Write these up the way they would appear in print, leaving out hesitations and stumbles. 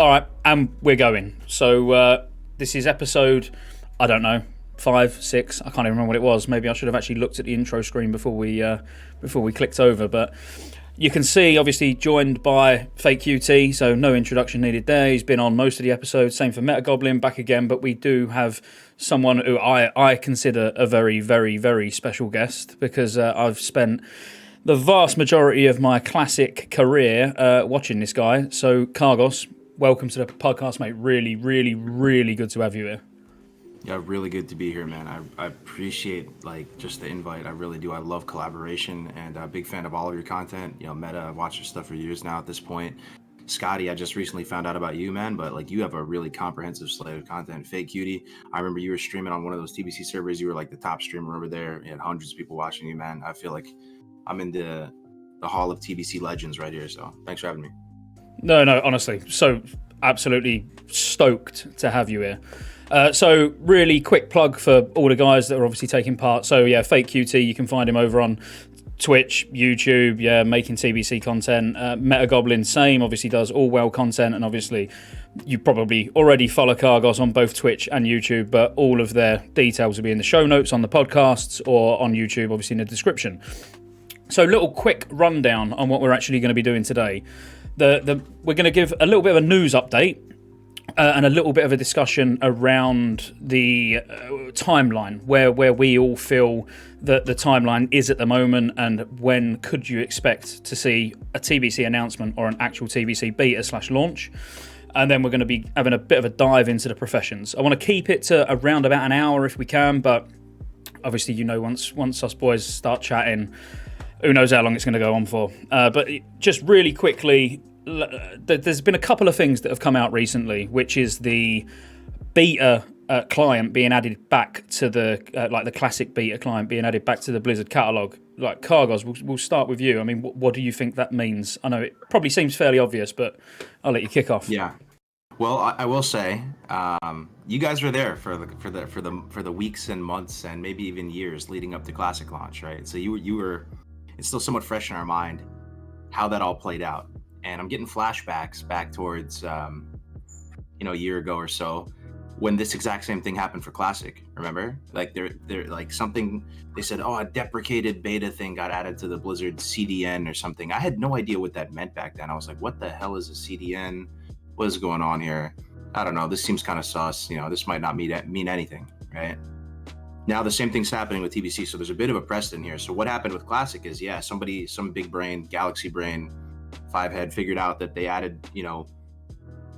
All right, and we're going. So this is episode, I don't know, 5, 6. I can't even remember what it was. Maybe I should have actually looked at the intro screen before we clicked over. But you can see, obviously, joined by Fake QT, so no introduction needed there. He's been on most of the episodes. Same for Metagoblin, back again. But we do have someone who I consider a very, very, very special guest because I've spent the vast majority of my classic career watching this guy. So, Cargos, welcome to the podcast, mate. Really, really, really good to have you here. Yeah, really good to be here, man. I appreciate just the invite. I really do. I love collaboration and a big fan of all of your content. You know, Meta, I've watched your stuff for years now at this point. Scotty, I just recently found out about you, man, but you have a really comprehensive slate of content. Fake Cutie, I remember you were streaming on one of those TBC servers. You were the top streamer over there. You had hundreds of people watching you, man. I feel like I'm in the hall of TBC legends right here, so thanks for having me. No, honestly, so absolutely stoked to have you here. So really quick plug for all the guys that are obviously taking part. So yeah, Fake QT, you can find him over on Twitch, YouTube, yeah, making TBC content. Metagoblin, same, obviously does all well content, and obviously you probably already follow Cargos on both Twitch and YouTube, but all of their details will be in the show notes on the podcasts or on YouTube, obviously in the description. So little quick rundown on what we're actually going to be doing today. We're going to give a little bit of a news update and a little bit of a discussion around the timeline, where we all feel that the timeline is at the moment, and when could you expect to see a TBC announcement or an actual TBC beta/launch. And then we're going to be having a bit of a dive into the professions. I want to keep it to around about an hour if we can, but obviously, once us boys start chatting, who knows how long it's going to go on for. But just really quickly, there's been a couple of things that have come out recently, which is the beta client being added back to the the classic beta client being added back to the Blizzard catalog. Cargos, we'll start with you. I mean, what do you think that means? I know it probably seems fairly obvious, but I'll let you kick off. Yeah. Well, I will say, you guys were there for the weeks and months and maybe even years leading up to classic launch, right? So you were. It's still somewhat fresh in our mind how that all played out. And I'm getting flashbacks back towards, a year ago or so when this exact same thing happened for Classic. Remember? They're something, they said, a deprecated beta thing got added to the Blizzard CDN or something. I had no idea what that meant back then. I was like, what the hell is a CDN? What is going on here? I don't know. This seems kind of sus. This might not mean anything, right? Now the same thing's happening with TBC, so there's a bit of a precedent here. So what happened with Classic is, some big brain, galaxy brain, 5head figured out that they added,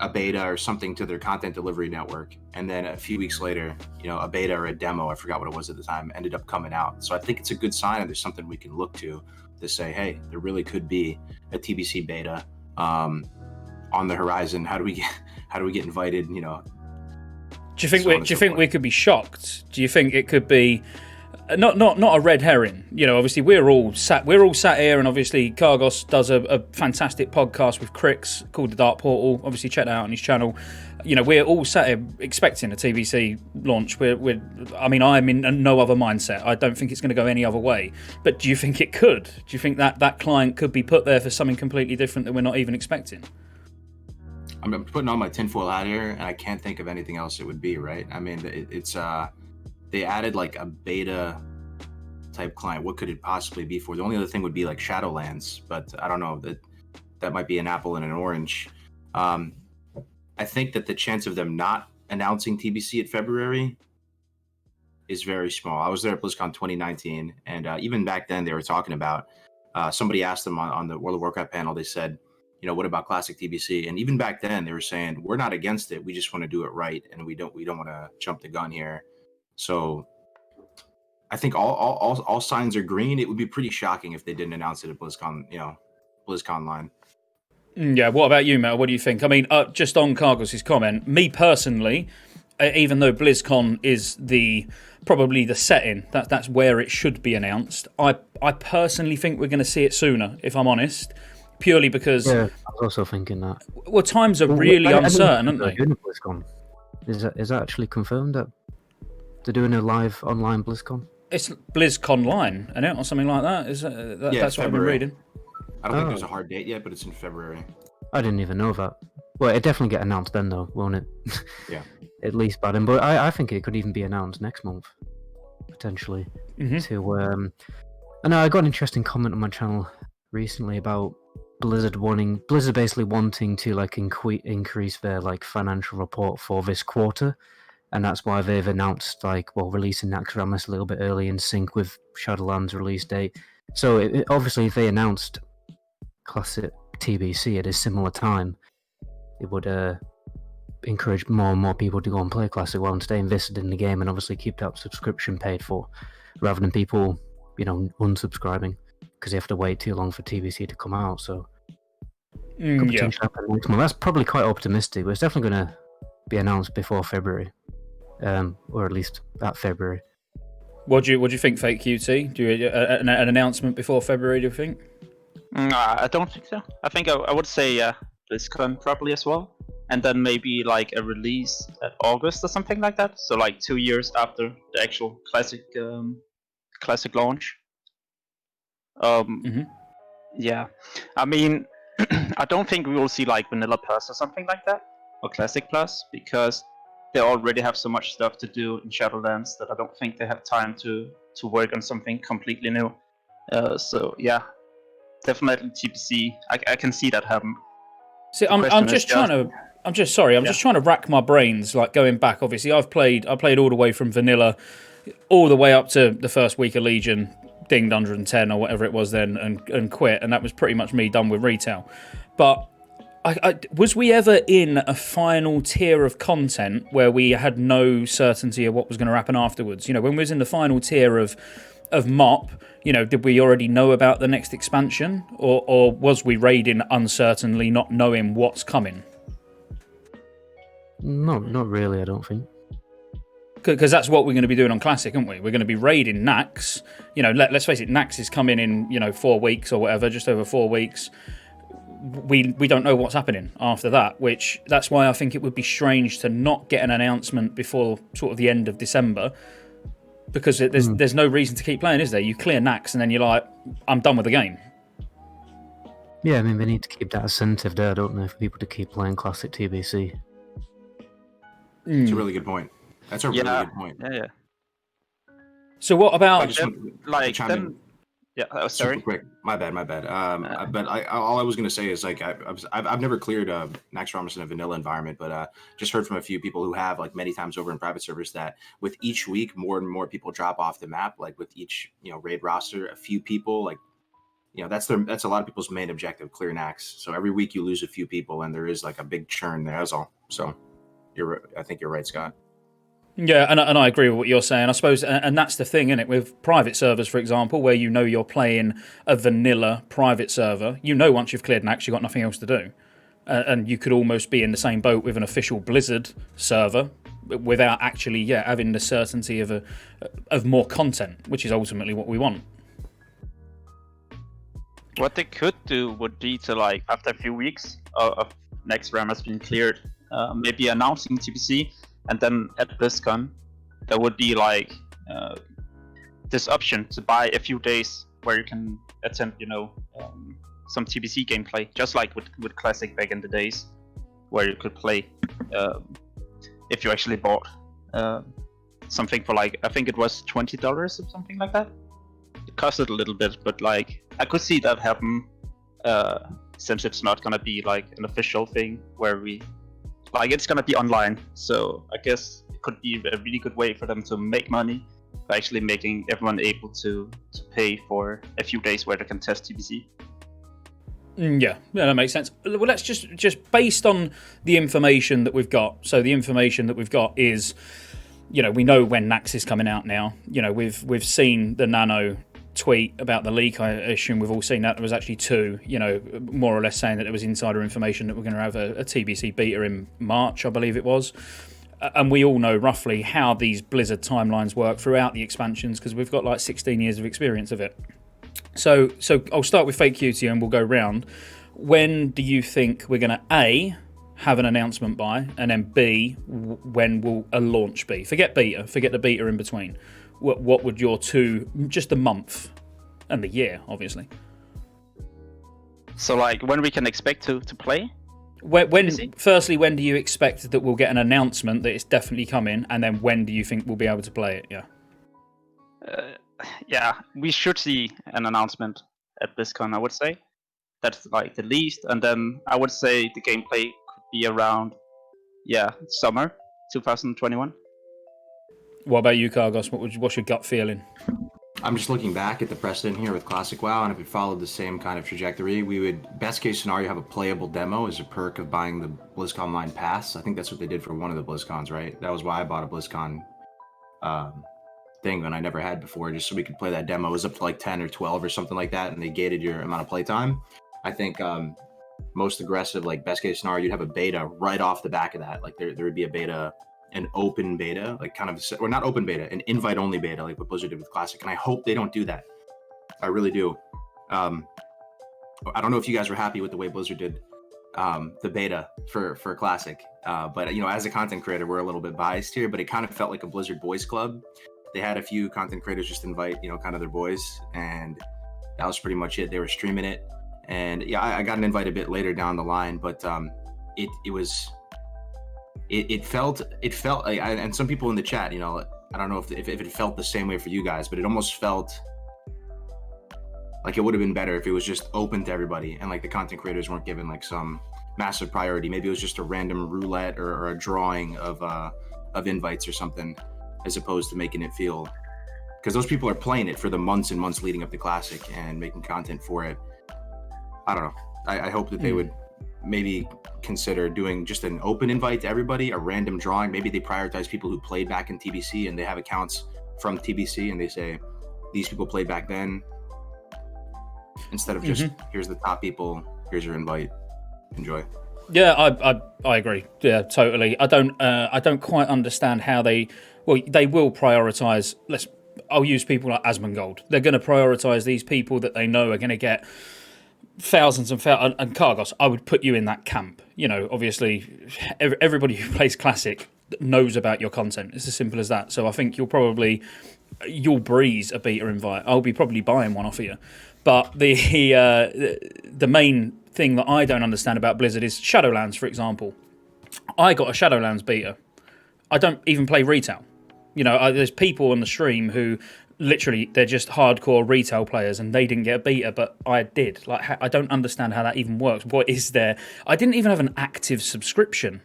a beta or something to their content delivery network. And then a few weeks later, a beta or a demo, I forgot what it was at the time, ended up coming out. So I think it's a good sign, and there's something we can look to say, hey, there really could be a TBC beta on the horizon. How do we get invited, Do you think we could be shocked? Do you think it could be not a red herring? Obviously we're all sat here, and obviously Cargos does a fantastic podcast with Crix called The Dark Portal. Obviously check that out on his channel. We're all sat here expecting a TBC launch. I'm in no other mindset. I don't think it's going to go any other way. But do you think it could? Do you think that client could be put there for something completely different that we're not even expecting? I'm putting on my tinfoil hat here, and I can't think of anything else it would be, right? I mean, it's they added a beta type client. What could it possibly be for? The only other thing would be Shadowlands, but I don't know, that might be an apple and an orange. I think that the chance of them not announcing TBC in February is very small. I was there at BlizzCon 2019, and even back then they were talking about, somebody asked them on the World of Warcraft panel, they said, what about classic TBC? And even back then they were saying, we're not against it. We just want to do it right. And we don't want to jump the gun here. So I think all signs are green. It would be pretty shocking if they didn't announce it at BlizzCon, BlizzCon line. Yeah. What about you, Mel? What do you think? I mean, just on Cargos' comment, me personally, even though BlizzCon is probably the setting, that's where it should be announced. I personally think we're going to see it sooner, if I'm honest. Purely because I was also thinking that. Well, times are really uncertain, aren't they? BlizzCon. Is that actually confirmed that they're doing a live online BlizzCon? It's BlizzCon line, isn't it, or something like that? That's what I've been reading. I don't think there's a hard date yet, but it's in February. I didn't even know that. Well, it'll definitely get announced then, though, won't it? Yeah. At least by then. But I think it could even be announced next month, potentially. Mm-hmm. I know I got an interesting comment on my channel recently about Blizzard basically wanting to like increase their like financial report for this quarter, and that's why they've announced releasing Naxxramas a little bit early in sync with Shadowlands release date. So obviously, if they announced Classic TBC at a similar time, it would encourage more and more people to go and play Classic WoW and stay invested in the game, and obviously keep that subscription paid for, rather than people, unsubscribing because they have to wait too long for TBC to come out. So could potentially happen next month. That's probably quite optimistic, but it's definitely going to be announced before February, or at least at February. What do you think, Fake QT? Do you an announcement before February? Do you think? I don't think so. I think I would say BlizzCon probably as well, and then maybe like a release at August or something like that. So like 2 years after the actual classic launch. Yeah, I mean, I don't think we will see like Vanilla Plus or something like that, or Classic Plus, because they already have so much stuff to do in Shadowlands that I don't think they have time to work on something completely new. So yeah, definitely TBC. I can see that happen. See, I'm just trying to rack my brains, like going back. Obviously, I played all the way from vanilla, all the way up to the first week of Legion, dinged 110 or whatever it was then, and quit, and that was pretty much me done with retail. But was we ever in a final tier of content where we had no certainty of what was going to happen afterwards? When we was in the final tier of MOP, did we already know about the next expansion, or was we raiding uncertainly, not knowing what's coming? No, not really, I don't think. Because that's what we're going to be doing on Classic, aren't we? We're going to be raiding Naxx. Let's face it, Naxx is coming in, 4 weeks or whatever, just over 4 weeks. We don't know what's happening after that, that's why I think it would be strange to not get an announcement before sort of the end of December, because there's no reason to keep playing, is there? You clear Naxx and then you're like, I'm done with the game. Yeah, I mean, they need to keep that incentive there, don't they, for people to keep playing Classic TBC. It's a really good point. That's a really good point. Yeah. So what about sorry. Super quick. My bad. But all I was gonna say is like I've never cleared a Naxxramas in a vanilla environment, but just heard from a few people who have, like, many times over in private servers, that with each week more and more people drop off the map. Like with each raid roster, a few people, like, that's a lot of people's main objective, clear Naxx. So every week you lose a few people, and there is like a big churn there. That's all. So I think you're right, Scott. Yeah, and I agree with what you're saying, I suppose, and that's the thing, isn't it? With private servers, for example, where you're playing a vanilla private server, once you've cleared Naxx, you've got nothing else to do. And you could almost be in the same boat with an official Blizzard server without actually, having the certainty of more content, which is ultimately what we want. What they could do would be to, like, after a few weeks of Naxxramas being cleared, maybe announcing TBC. And then at BlizzCon, there would be like this option to buy a few days where you can attempt, some TBC gameplay, just like with Classic back in the days, where you could play if you actually bought something for, like, I think it was $20 or something like that. It costed a little bit, but like I could see that happen since it's not gonna be like an official thing where it's gonna be online, so I guess it could be a really good way for them to make money by actually making everyone able to pay for a few days where they can test TBC. Yeah, that makes sense. Well, let's just based on the information that we've got. So the information that we've got is, we know when Naxx is coming out now. We've seen the Nano tweet about the leak. I assume we've all seen that. There was actually 2, more or less saying that it was insider information that we're going to have a TBC beta in March, I believe it was. And we all know roughly how these Blizzard timelines work throughout the expansions, because we've got like 16 years of experience of it. So I'll start with Fake Cutie and we'll go round. When do you think we're going to A, have an announcement by, and then B, when will a launch be? Forget the beta in between. What would your 2, just the month and the year, obviously? So, like, when we can expect to play? Firstly, when do you expect that we'll get an announcement that it's definitely coming, and then when do you think we'll be able to play it? Yeah, we should see an announcement at BlizzCon, I would say. That's like the least, and then I would say the gameplay could be around, summer 2021. What about you, Kargos? What's your gut feeling? I'm just looking back at the precedent here with Classic WoW, and if it followed the same kind of trajectory, we would, best case scenario, have a playable demo as a perk of buying the BlizzCon Online Pass. I think that's what they did for one of the BlizzCons, right? That was why I bought a BlizzCon thing that I never had before, just so we could play that demo. It was up to like 10 or 12 or something like that, and they gated your amount of playtime. I think most aggressive, like best case scenario, you'd have a beta right off the back of that. Like there would be a beta, an open beta, like kind of, or not open beta, an invite only beta, like what Blizzard did with Classic. And I hope they don't do that. I really do. I don't know if you guys were happy with the way Blizzard did the beta for Classic, but as a content creator, we're a little bit biased here. But it kind of felt like a Blizzard boys club. They had a few content creators just invite, kind of their boys, and that was pretty much it. They were streaming it, and I got an invite a bit later down the line, but it felt like, and some people in the chat, I don't know if it felt the same way for you guys, but it almost felt like it would have been better if it was just open to everybody, and like the content creators weren't given like some massive priority. Maybe it was just a random roulette or a drawing of invites or something, as opposed to making it feel, because those people are playing it for the months and months leading up to Classic and making content for it. I don't know. I hope that they would maybe consider doing just an open invite to everybody, a random drawing. Maybe they prioritize people who played back in TBC and they have accounts from TBC and they say, these people played back then, instead of just, here's the top people, here's your invite, enjoy. Yeah, I agree. Yeah, totally. I don't quite understand how they will prioritize. I'll use people like Asmongold. They're going to prioritize these people that they know are going to get thousands and Kargos, I would put you in that camp. Obviously, everybody who plays Classic knows about your content. It's as simple as that. So I think you'll breeze a beta invite. I'll be probably buying one off of you. But the main thing that I don't understand about Blizzard is Shadowlands, for example. I got a Shadowlands beta. I don't even play retail. There's people on the stream who literally, they're just hardcore retail players and they didn't get a beta, but I did. Like, I don't understand how that even works. What is there? I didn't even have an active subscription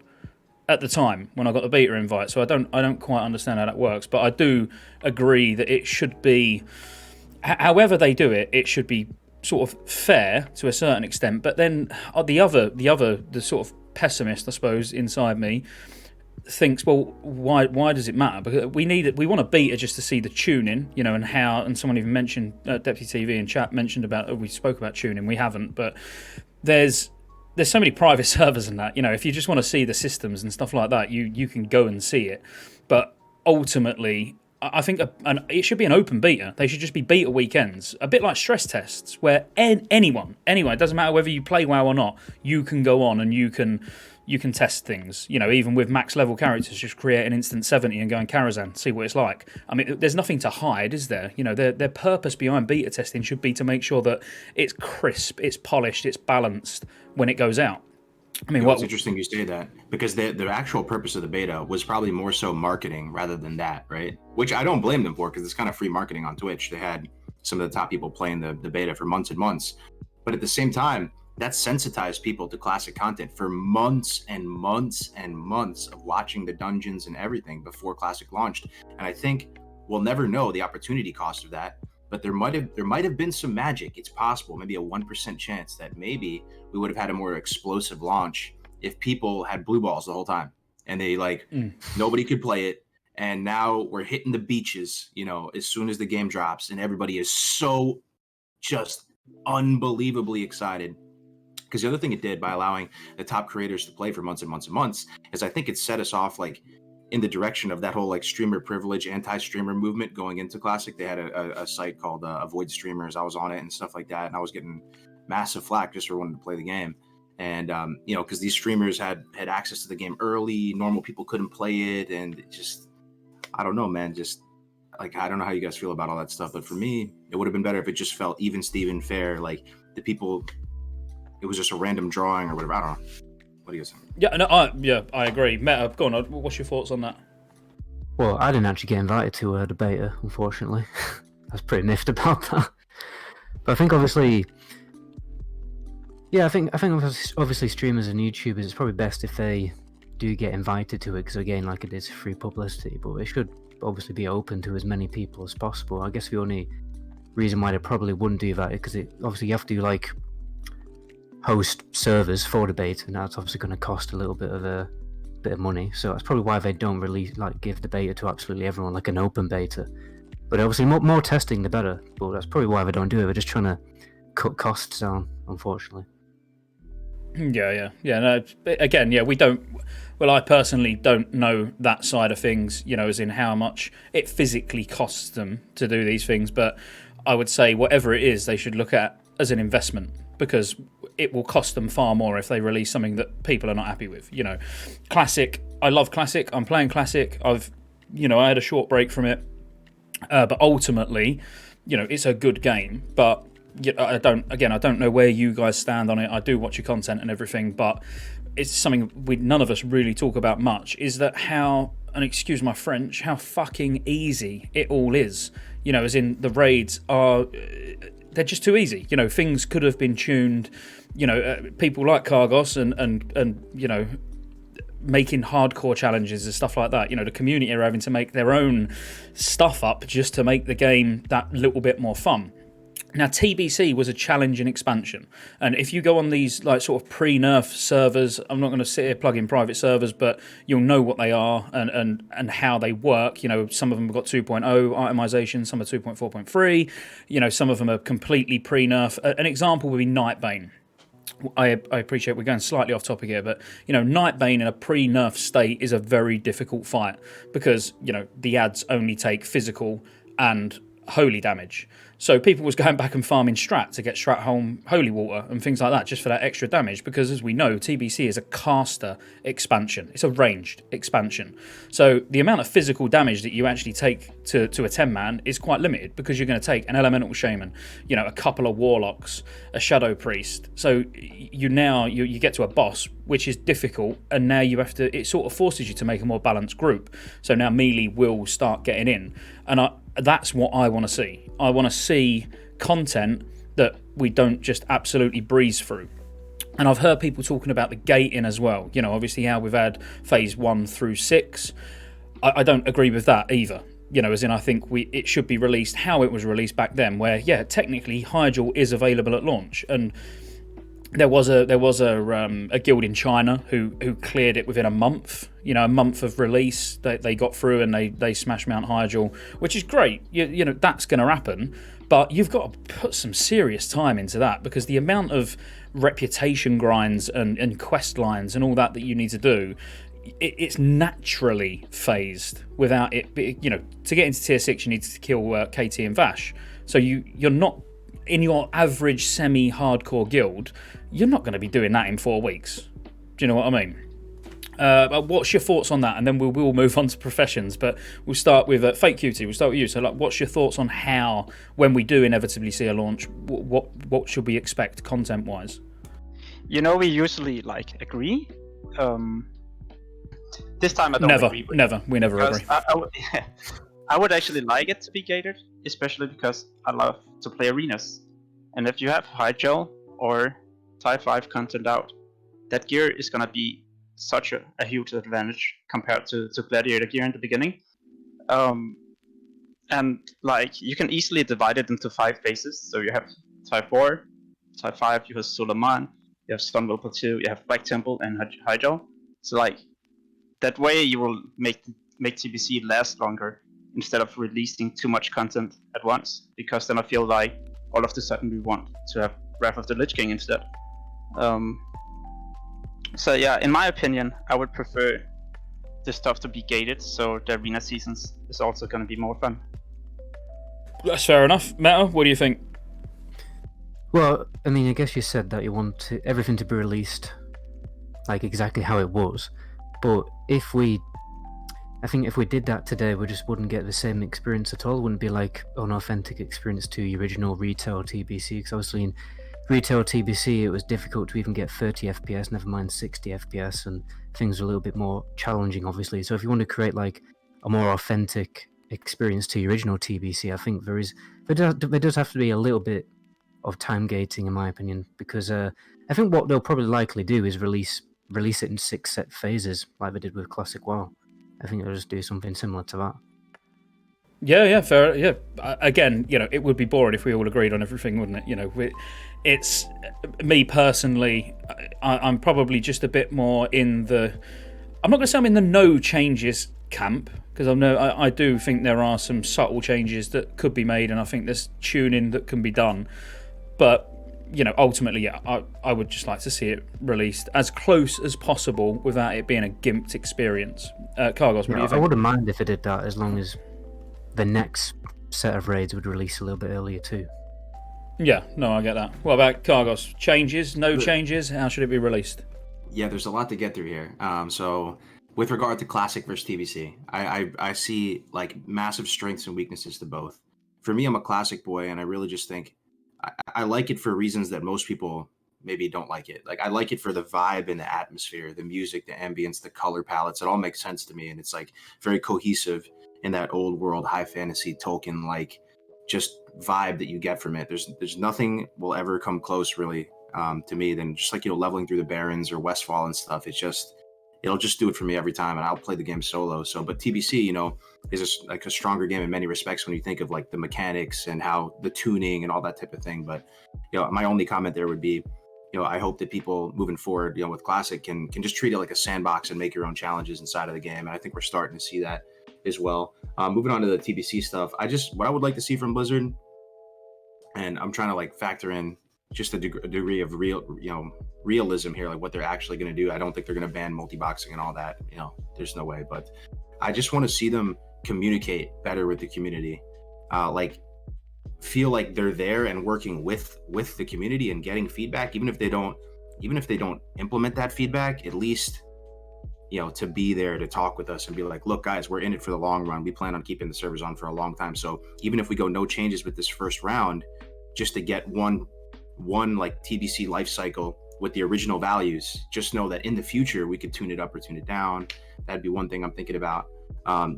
at the time when I got the beta invite, so I don't quite understand how that works. But I do agree that it should be, however they do it, it should be sort of fair to a certain extent. But then the sort of pessimist, I suppose, inside me thinks, well, why does it matter? Because we want a beta just to see the tuning, and how. And someone even mentioned, Deputy TV in chat mentioned about, we spoke about tuning. We haven't, but there's so many private servers and that. If you just want to see the systems and stuff like that, you can go and see it. But ultimately, I think it should be an open beta. They should just be beta weekends, a bit like stress tests, where anyone, it doesn't matter whether you play WoW or not, you can go on and you can test things. Even with max level characters, just create an instant 70 and go in Karazhan, see what it's like. I mean, there's nothing to hide, is there? Their purpose behind beta testing should be to make sure that it's crisp, it's polished, it's balanced when it goes out. I mean, what's interesting you say that, because the actual purpose of the beta was probably more so marketing rather than that, right? Which I don't blame them for, because it's kind of free marketing on Twitch. They had some of the top people playing the beta for months and months. But at the same time, that sensitized people to Classic content for months and months and months of watching the dungeons and everything before Classic launched. And I think we'll never know the opportunity cost of that, but there might have been some magic. It's possible, maybe a 1% chance that maybe we would have had a more explosive launch if people had blue balls the whole time and they nobody could play it. And now we're hitting the beaches, as soon as the game drops, and everybody is so just unbelievably excited. Because the other thing it did by allowing the top creators to play for months and months and months is I think it set us off in the direction of that whole streamer privilege, anti-streamer movement going into Classic. They had a site called Avoid Streamers. I was on it and stuff like that, and I was getting massive flack just for wanting to play the game. And because these streamers had access to the game early, normal people couldn't play it, and it just, I don't know, man. Just I don't know how you guys feel about all that stuff, but for me, it would have been better if it just felt even, Steven, fair. Like the people. It was just a random drawing or whatever. I don't know. What do you think? Yeah, no, I agree. Meta, go on. What's your thoughts on that? Well, I didn't actually get invited to a debater, unfortunately. I was pretty miffed about that. But I think obviously, I think obviously streamers and YouTubers, it's probably best if they do get invited to it, because again, like, it is free publicity, but it should obviously be open to as many people as possible. I guess the only reason why they probably wouldn't do that is because obviously you have to like host servers for debate, and that's obviously going to cost a little bit of money. So that's probably why they don't really like give the beta to absolutely everyone, like an open beta. But obviously more testing the better. But that's probably why they don't do it. They're just trying to cut costs down, unfortunately. Yeah. No, again, we don't. Well, I personally don't know that side of things, as in how much it physically costs them to do these things. But I would say whatever it is, they should look at as an investment, because it will cost them far more if they release something that people are not happy with. Classic. I love Classic. I'm playing Classic. I had a short break from it, but ultimately, it's a good game. But I don't know where you guys stand on it. I do watch your content and everything, but it's something none of us really talk about much. Is that how, and excuse my French, how fucking easy it all is. As in the raids are. They're just too easy. Things could have been tuned. People like Cargos and making hardcore challenges and stuff like that. The community are having to make their own stuff up just to make the game that little bit more fun. Now, TBC was a challenging expansion, and if you go on these like sort of pre-nerf servers, I'm not going to sit here plugging private servers, but you'll know what they are and how they work. Some of them have got 2.0 itemization, some are 2.4.3. Some of them are completely pre-nerf. An example would be Nightbane. I appreciate we're going slightly off topic here, but Nightbane in a pre-nerf state is a very difficult fight because the ads only take physical and holy damage. So people was going back and farming strat to get strat home holy water and things like that just for that extra damage, because as we know, TBC is a caster expansion. It's a ranged expansion. So the amount of physical damage that you actually take to a 10-man is quite limited, because you're going to take an elemental shaman, a couple of warlocks, a shadow priest. So you get to a boss, which is difficult, and now you have to, it sort of forces you to make a more balanced group. So now melee will start getting in. And that's what I want to see. I want to see content that we don't just absolutely breeze through. And I've heard people talking about the gating as well. Obviously how we've had phase 1 through 6. I don't agree with that either. As in I think it should be released how it was released back then, where technically Hyjal is available at launch, and there was a guild in China who cleared it within a month. A month of release, they got through and they smashed Mount Hyjal, which is great. That's going to happen, but you've got to put some serious time into that, because the amount of reputation grinds and quest lines and all that you need to do, it's naturally phased without it. To get into tier 6, you need to kill KT and Vash. So you're not in your average semi-hardcore guild. You're not going to be doing that in 4 weeks. Do you know what I mean? What's your thoughts on that? And then we'll move on to professions. But we'll start with Fake QT. We'll start with you. So, what's your thoughts on how, when we do inevitably see a launch, what should we expect content-wise? We usually agree. This time I don't agree. We never agree. I would actually like it to be gated, especially because I love to play arenas. And if you have Hyjal or Type 5 content out, that gear is going to be such a huge advantage compared to Gladiator gear in the beginning. And you can easily divide it into 5 phases. So you have Type 4, Type 5, you have Suleiman, you have Stonewall Plateau, you have Black Temple, and Hyjal. So that way you will make TBC last longer, instead of releasing too much content at once, because then I feel like all of a sudden we want to have Wrath of the Lich King instead. So yeah, in my opinion, I would prefer this stuff to be gated, so the arena seasons is also going to be more fun. That's fair enough. Meta, what do you think? Well, I mean, I guess you said that you want everything to be released exactly how it was, but I think if we did that today, we just wouldn't get the same experience at all. It wouldn't be an authentic experience to the original retail TBC, because obviously retail TBC, it was difficult to even get 30 FPS, never mind 60 FPS, and things were a little bit more challenging, obviously. So if you want to create like a more authentic experience to the original TBC, I think there does have to be a little bit of time gating, in my opinion, because I think what they'll probably likely do is release it in 6 set phases, like they did with Classic WoW. I think they'll just do something similar to that. Yeah, fair. Yeah, again, it would be boring if we all agreed on everything, wouldn't it? It's me personally. I'm probably just a bit more in the. I'm not going to say I'm in the no changes camp, because I do think there are some subtle changes that could be made, and I think there's tuning that can be done. But ultimately, yeah, I would just like to see it released as close as possible without it being a gimped experience. Cargos, what do you think? I wouldn't mind if it did that, as long as the next set of raids would release a little bit earlier too. Yeah, no, I get that. What about Cargos? Changes? No changes? How should it be released? Yeah, there's a lot to get through here. So with regard to Classic versus TBC, I see like massive strengths and weaknesses to both. For me, I'm a Classic boy, and I really just think I like it for reasons that most people maybe don't like it. Like, I like it for the vibe and the atmosphere, the music, the ambience, the color palettes. It all makes sense to me, and it's like very cohesive in that old world high fantasy Tolkien like just vibe that you get from it. There's nothing will ever come close really to me than just like leveling through the Barrens or Westfall and stuff. It'll just do it for me every time, and I'll play the game solo. So, but TBC, is like a stronger game in many respects when you think of like the mechanics and how the tuning and all that type of thing. But my only comment there would be, I hope that people moving forward, with Classic can just treat it like a sandbox and make your own challenges inside of the game. And I think we're starting to see that as well. Moving on to the TBC stuff, what I would like to see from Blizzard, and I'm trying to like factor in just a degree of realism here, like what they're actually going to do. I don't think they're going to ban multi-boxing and all that. There's no way. But I just want to see them communicate better with the community, like feel like they're there and working with the community and getting feedback, even if they don't implement that feedback, at least to be there to talk with us and be like, look guys, we're in it for the long run. We plan on keeping the servers on for a long time. So even if we go no changes with this first round, just to get one like TBC life cycle with the original values, just know that in the future we could tune it up or tune it down. That'd be one thing I'm thinking about.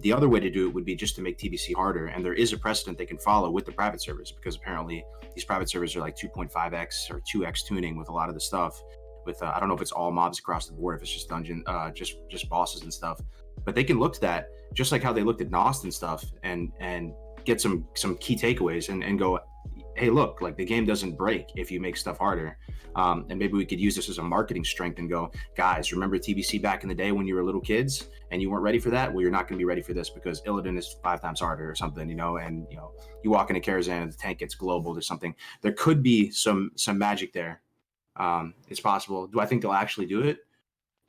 The other way to do it would be just to make TBC harder, and there is a precedent they can follow with the private servers, because apparently these private servers are like 2.5x or 2x tuning with a lot of the stuff. With I don't know if it's all mobs across the board, if it's just dungeon, just bosses and stuff, but they can look to that just like how they looked at Nost and stuff, and get some key takeaways and go, hey, look, like the game doesn't break if you make stuff harder. And maybe we could use this as a marketing strength and go, guys, remember TBC back in the day when you were little kids and you weren't ready for that? Well, you're not going to be ready for this because Illidan is 5 times harder or something, and you walk into Karazhan and the tank gets global or something. There could be some magic there. It's possible. Do I think they'll actually do it?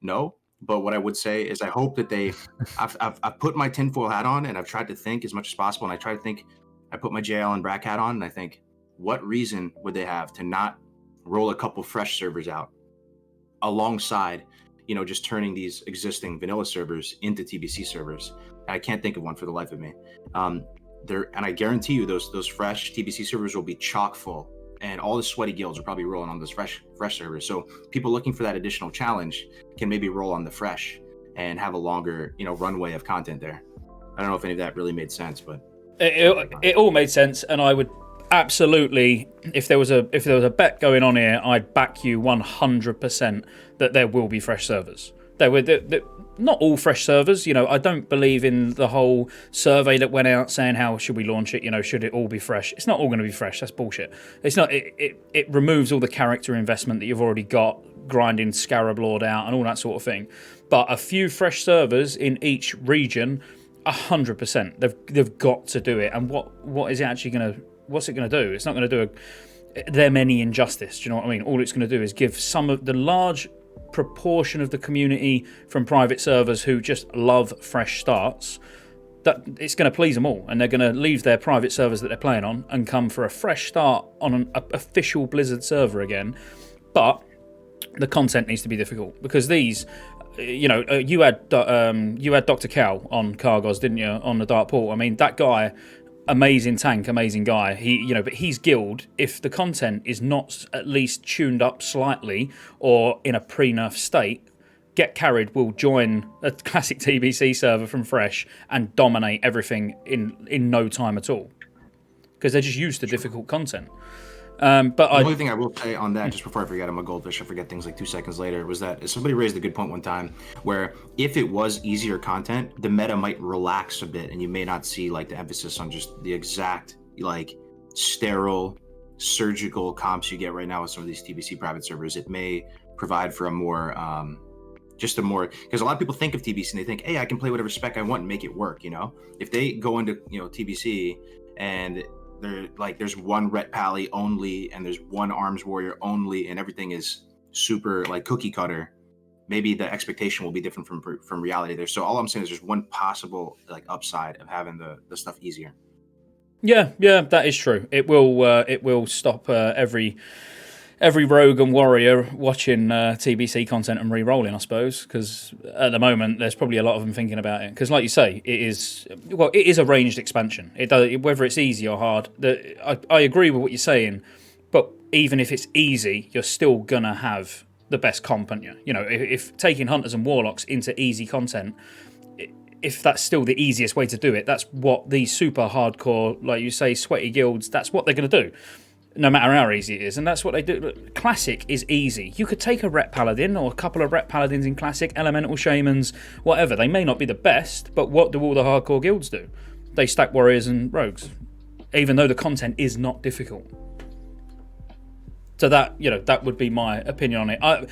No. But what I would say is I hope that I've put my tinfoil hat on, and I've tried to think as much as possible. And I put my JL and Brack hat on, and I think, what reason would they have to not roll a couple fresh servers out alongside, just turning these existing vanilla servers into TBC servers? And I can't think of one for the life of me. And I guarantee you those fresh TBC servers will be chock full, and all the sweaty guilds are probably rolling on those fresh servers. So people looking for that additional challenge can maybe roll on the fresh and have a longer, runway of content there. I don't know if any of that really made sense, but it all made sense, and I would absolutely, if there was a bet going on here, I'd back you 100% that there will be fresh servers. Not all fresh servers. I don't believe in the whole survey that went out saying how should we launch it. Should it all be fresh? It's not all going to be fresh. That's bullshit. It's not. It removes all the character investment that you've already got, grinding Scarab Lord out and all that sort of thing. But a few fresh servers in each region, 100%. They've got to do it. And what is it actually going to? What's it going to do? It's not going to do them any injustice. Do you know what I mean? All it's going to do is give some of the large proportion of the community from private servers who just love fresh starts, that it's going to please them all, and they're going to leave their private servers that they're playing on and come for a fresh start on an official Blizzard server again. But the content needs to be difficult, because these, you had Dr. Cal on Cargos, didn't you, on the Dark Pool? I mean, that guy amazing tank, amazing guy. But he's guild. If the content is not at least tuned up slightly or in a pre-nerf state, Get Carried will join a classic TBC server from Fresh and dominate everything in no time at all, because they're just used to difficult content. The only thing I will say on that, just before I forget, I'm a goldfish, I forget things like 2 seconds later, was that somebody raised a good point one time where if it was easier content, the meta might relax a bit and you may not see like the emphasis on just the exact like sterile surgical comps you get right now with some of these TBC private servers. It may provide for a more because a lot of people think of TBC and they think, hey, I can play whatever spec I want and make it work. If they go into TBC and they're like, there's one Ret Pally only and there's one Arms Warrior only and everything is super like cookie cutter, maybe the expectation will be different from reality there. So all I'm saying is there's one possible like upside of having the stuff easier. Yeah, that is true. It will stop every rogue and warrior watching TBC content and re-rolling, I suppose, because at the moment there's probably a lot of them thinking about it. Because, like you say, it is a ranged expansion. It does, whether it's easy or hard. I agree with what you're saying, but even if it's easy, you're still gonna have the best comp, aren't you? If taking hunters and warlocks into easy content, if that's still the easiest way to do it, that's what these super hardcore, like you say, sweaty guilds, that's what they're gonna do. No matter how easy it is, and that's what they do. Classic is easy. You could take a Ret Paladin or a couple of Ret Paladins in Classic, Elemental Shamans, whatever. They may not be the best, but what do all the hardcore guilds do? They stack warriors and rogues, even though the content is not difficult. So that would be my opinion on it.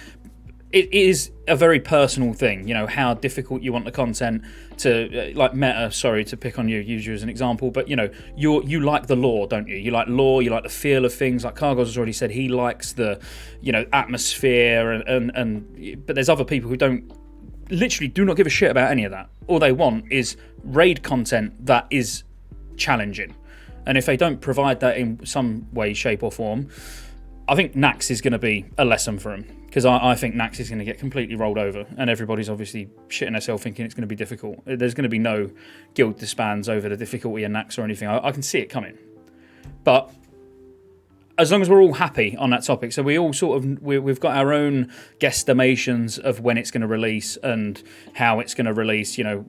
It is a very personal thing, how difficult you want the content to, like meta, sorry to pick on you, use you as an example, but you like the lore, don't you? You like lore, you like the feel of things, like Cargos has already said, he likes the, atmosphere but there's other people who literally do not give a shit about any of that. All they want is raid content that is challenging. And if they don't provide that in some way, shape or form, I think Nax is going to be a lesson for him, because I think Nax is going to get completely rolled over, and everybody's obviously shitting themselves thinking it's going to be difficult. There's going to be no guild disbands over the difficulty of Nax or anything. I can see it coming. But as long as we're all happy on that topic, so we all we've got our own guesstimations of when it's going to release and how it's going to release. I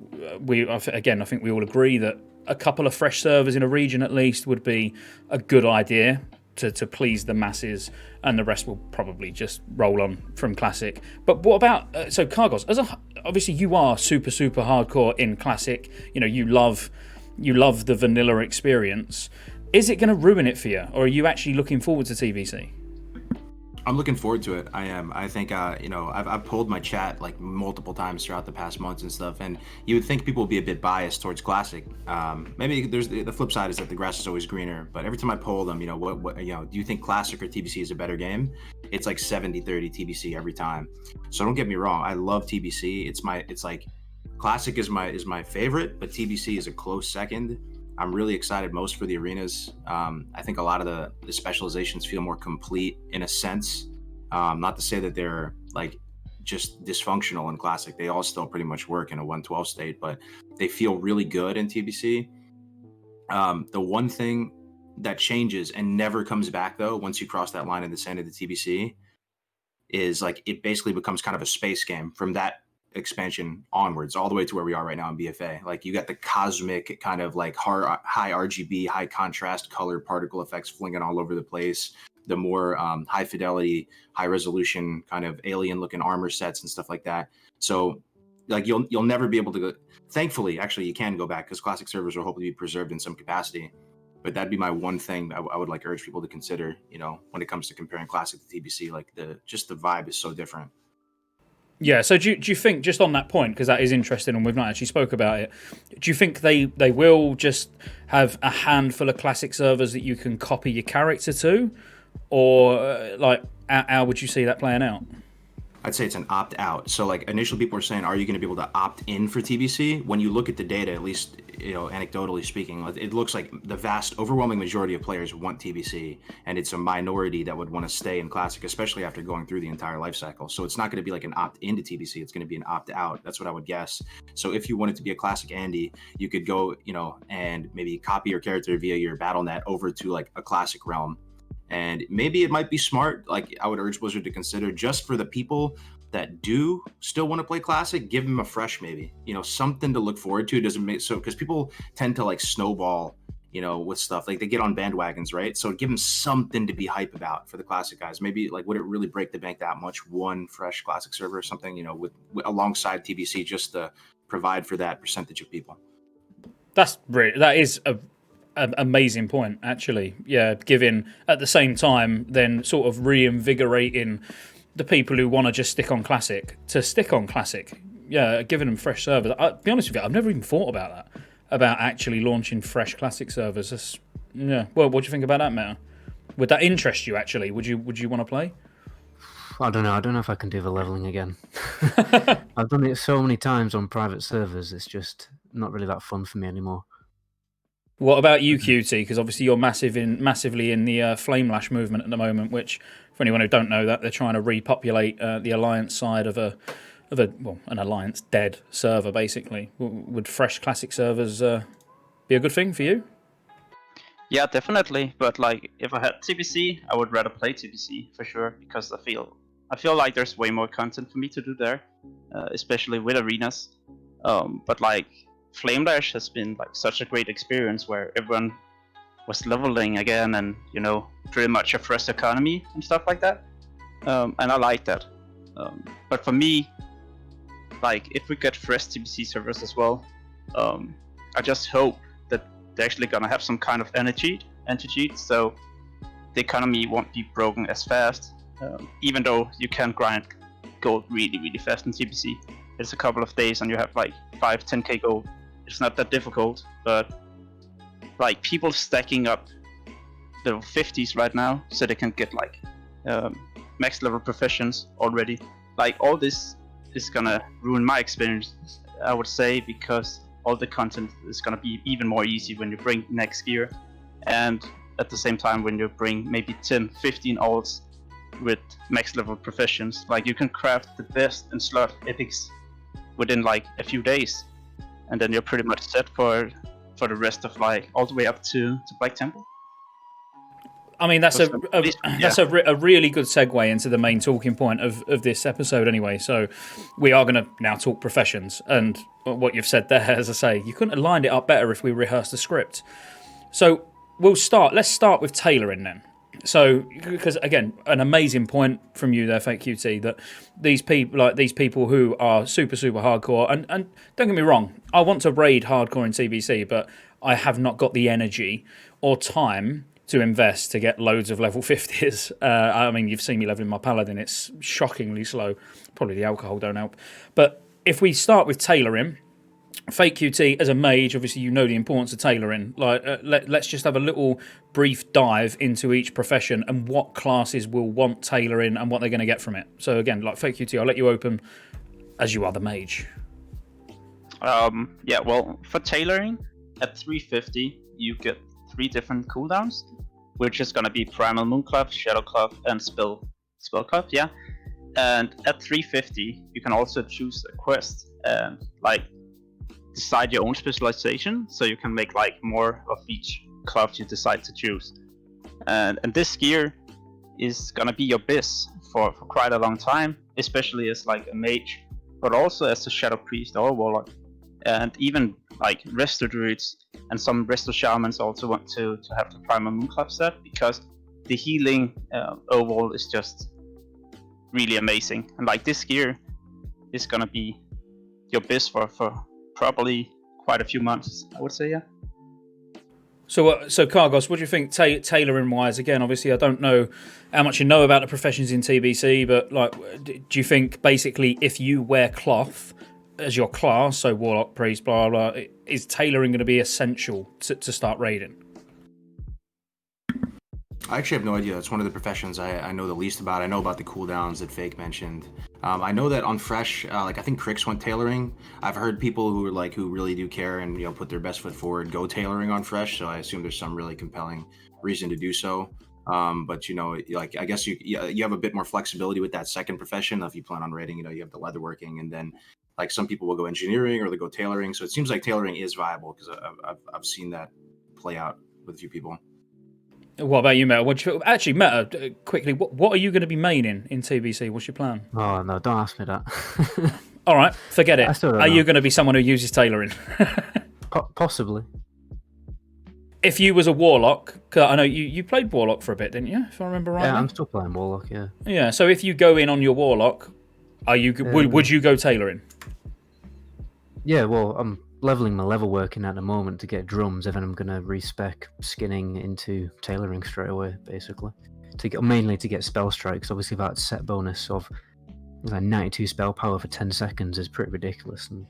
think we all agree that a couple of fresh servers in a region at least would be a good idea to please the masses, and the rest will probably just roll on from Classic. But what about Cargos? Obviously you are super hardcore in Classic. You love the vanilla experience. Is it going to ruin it for you, or are you actually looking forward to TBC? I'm looking forward to it. I am. I think, I've pulled my chat like multiple times throughout the past months and stuff, and you would think people would be a bit biased towards Classic. Maybe there's the flip side is that the grass is always greener, but every time I poll them, what do you think Classic or TBC is a better game? It's like 70-30 TBC every time. So don't get me wrong. I love TBC. It's like Classic is my favorite, but TBC is a close second. I'm really excited most for the arenas. I think a lot of the specializations feel more complete in a sense. Not to say that they're like just dysfunctional in Classic. They all still pretty much work in a 112 state, but they feel really good in TBC. The one thing that changes and never comes back though, once you cross that line in the sand of the TBC, is like it basically becomes kind of a space game from that expansion onwards, all the way to where we are right now in BFA. Like you got the cosmic kind of like high RGB, high contrast color particle effects flinging all over the place, the more high fidelity, high resolution kind of alien looking armor sets and stuff like that. So like you'll never be able to go. Thankfully, actually you can go back, because Classic servers will hopefully be preserved in some capacity. But that'd be my one thing I would like urge people to consider, when it comes to comparing Classic to TBC. Like the vibe is so different. Yeah, so do you think, just on that point, because that is interesting and we've not actually spoke about it, do you think they will just have a handful of Classic servers that you can copy your character to? Or, how would you see that playing out? I'd say it's an opt-out. So like initially people were saying, are you going to be able to opt in for TBC? When you look at the data, at least, anecdotally speaking, it looks like the vast overwhelming majority of players want TBC, and it's a minority that would want to stay in Classic, especially after going through the entire life cycle. So it's not going to be like an opt-in to TBC. It's going to be an opt-out. That's what I would guess. So if you wanted to be a Classic Andy, you could go, and maybe copy your character via your BattleNet over to like a Classic realm. And maybe it might be smart, like I would urge Blizzard to consider, just for the people that do still want to play Classic, give them a fresh, maybe, something to look forward to. Doesn't make so, because people tend to like snowball, with stuff, like they get on bandwagons, right? So give them something to be hype about for the Classic guys. Maybe like, would it really break the bank that much? One fresh Classic server or something, with alongside TBC, just to provide for that percentage of people. That is an amazing point, actually. Yeah, giving at the same time, then sort of reinvigorating the people who want to just stick on Classic to stick on Classic. Yeah, giving them fresh servers. I'll be honest with you, I've never even thought about that, about actually launching fresh Classic servers. Yeah. Well, what do you think about that, Meta? Would that interest you, actually? Would you want to play? I don't know. I don't know if I can do the leveling again. I've done it so many times on private servers. It's just not really that fun for me anymore. What about you, QT? Because obviously you're massively in the Flamelash movement at the moment, which, for anyone who don't know that, they're trying to repopulate the Alliance side of an Alliance dead server, basically. Would fresh Classic servers be a good thing for you? Yeah, definitely. But like, if I had TBC, I would rather play TBC for sure, because I feel like there's way more content for me to do there, especially with arenas. But like, Flamelash has been like such a great experience where everyone was leveling again, and pretty much a fresh economy and stuff like that. And I like that. But for me, like, if we get fresh TBC servers as well, I just hope that they're actually gonna have some kind of energy, so the economy won't be broken as fast. Even though you can grind gold really, really fast in TBC. It's a couple of days and you have like 5-10k gold. It's not that difficult, but like, people stacking up level 50s right now so they can get like max level professions already. Like, all this is gonna ruin my experience, I would say, because all the content is gonna be even more easy when you bring next gear, and at the same time when you bring maybe 10-15 alts with max level professions. Like, you can craft the best and slot epics within like a few days, and then you're pretty much set for the rest of like all the way up to Black Temple. I mean, that's a really good segue into the main talking point of this episode anyway. So we are going to now talk professions, and what you've said there, as I say, you couldn't have lined it up better if we rehearsed the script. So let's start with tailoring then. So, because again, an amazing point from you there, Fake QT, that these people who are super, super hardcore, and don't get me wrong, I want to raid hardcore in TBC, but I have not got the energy or time to invest to get loads of level 50s. I mean, you've seen me leveling my Paladin, it's shockingly slow. Probably the alcohol don't help. But if we start with tailoring, Fake QT, as a mage, obviously you know the importance of tailoring. Like, let's just have a little brief dive into each profession and what classes will want tailoring and what they're going to get from it. So again, like Fake QT, I'll let you open as you are the mage. Yeah, well, for tailoring, at 350, you get 3 different cooldowns, which is going to be Primal Moonclap, Shadowclap, and Spellclap, yeah. And at 350, you can also choose a quest and like decide your own specialization, so you can make like more of each club you decide to choose. And this gear is gonna be your biz for quite a long time, especially as like a mage, but also as a shadow priest or a warlock, and even like resto druids and some resto shamans also want to have the Primal Moonclap set, because the healing overall is just really amazing. And like, this gear is gonna be your biz for probably quite a few months, I would say, yeah. So Kargos, what do you think tailoring wise? Again, obviously I don't know how much you know about the professions in TBC, but like, do you think basically if you wear cloth as your class, so warlock, priest, blah blah, is tailoring going to be essential to start raiding? I actually have no idea. It's one of the professions I know the least about. I know about the cooldowns that Fake mentioned. I know that on Fresh, like I think Cricks went tailoring. I've heard people who are like who really do care and put their best foot forward go tailoring on Fresh. So I assume there's some really compelling reason to do so. But like I guess you have a bit more flexibility with that second profession if you plan on writing. You have the leatherworking, and then like some people will go engineering or they go tailoring. So it seems like tailoring is viable because I've seen that play out with a few people. What about you, Meta? Actually, Meta, quickly, what are you going to be maining in TBC? What's your plan? Oh no, don't ask me that. All right, forget it. I still don't Are know. you going to be someone who uses tailoring? Possibly. If you was a warlock, 'cause I know you played warlock for a bit, didn't you? If I remember right. Yeah, I'm still playing Warlock. Yeah. Yeah. So if you go in on your warlock, would you go tailoring? Yeah, well, I'm leveling my leatherworking at the moment to get drums, and then I'm gonna respec skinning into tailoring straight away, basically. Mainly to get spell strikes. Obviously, that set bonus of like 92 spell power for 10 seconds is pretty ridiculous and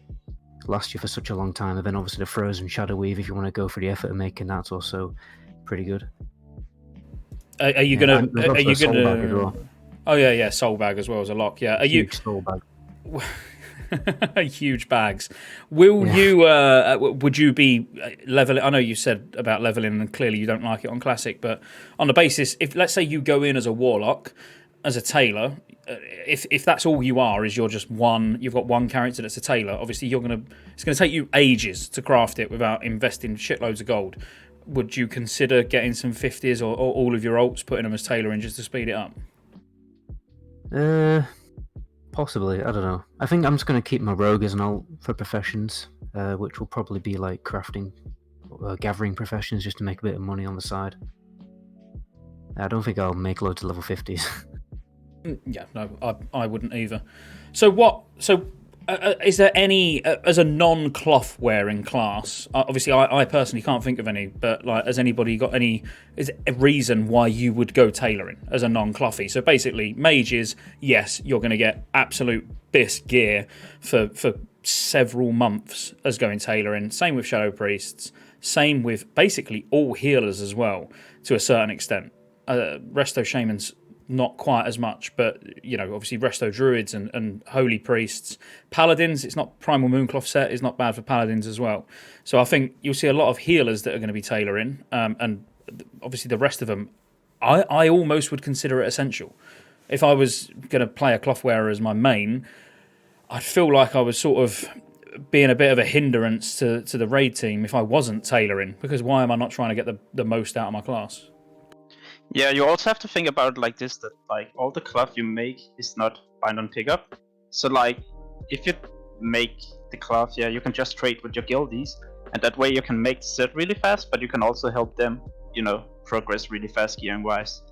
lasts you for such a long time. And then obviously the frozen shadow weave, if you want to go for the effort of making that's also pretty good. Are you Yeah, gonna? Are you soul bag as gonna? well. Oh yeah, soul bag as well as a lock. Yeah. Are Huge soul bag. you? Huge bags. Will you? Would you be leveling? I know you said about leveling, and clearly you don't like it on classic. But on the basis, if let's say you go in as a warlock, as a tailor, if that's all you are, is you're just one. You've got one character that's a tailor. Obviously, it's gonna take you ages to craft it without investing shitloads of gold. Would you consider getting some 50s or all of your alts, putting them as tailoring just to speed it up? Possibly. I don't know. I think I'm just going to keep my rogue as an alt for professions, which will probably be like crafting, gathering professions just to make a bit of money on the side. I don't think I'll make loads of level 50s. Yeah, no, I wouldn't either. So what? So is there any as a non-cloth wearing class? Obviously, I personally can't think of any. But like, has anybody got any? Is there a reason why you would go tailoring as a non-clothy? So basically, mages, yes, you're going to get absolute bisque gear for several months as going tailoring. Same with shadow priests. Same with basically all healers as well, to a certain extent. Resto shamans, not quite as much, but obviously resto druids and holy priests, paladins. It's not primal mooncloth set is not bad for paladins as well. So I think you'll see a lot of healers that are going to be tailoring, and obviously the rest of them, I almost would consider it essential. If I was going to play a cloth wearer as my main, I'd feel like I was sort of being a bit of a hindrance to the raid team if I wasn't tailoring, because why am I not trying to get the most out of my class? Yeah, you also have to think about it like this, that like all the cloth you make is not bind on pickup. So like if you make the cloth, yeah, you can just trade with your guildies, and that way you can make the set really fast, but you can also help them, progress really fast gearing wise.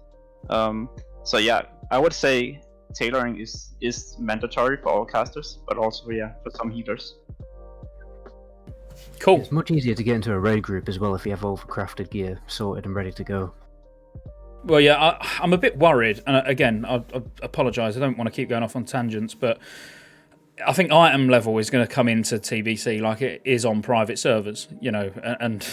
So yeah, I would say tailoring is mandatory for all casters, but also for some healers. Cool. It's much easier to get into a raid group as well if you have overcrafted gear sorted and ready to go. Well, yeah, I'm a bit worried, and again, I apologise. I don't want to keep going off on tangents, but I think item level is going to come into TBC like it is on private servers, and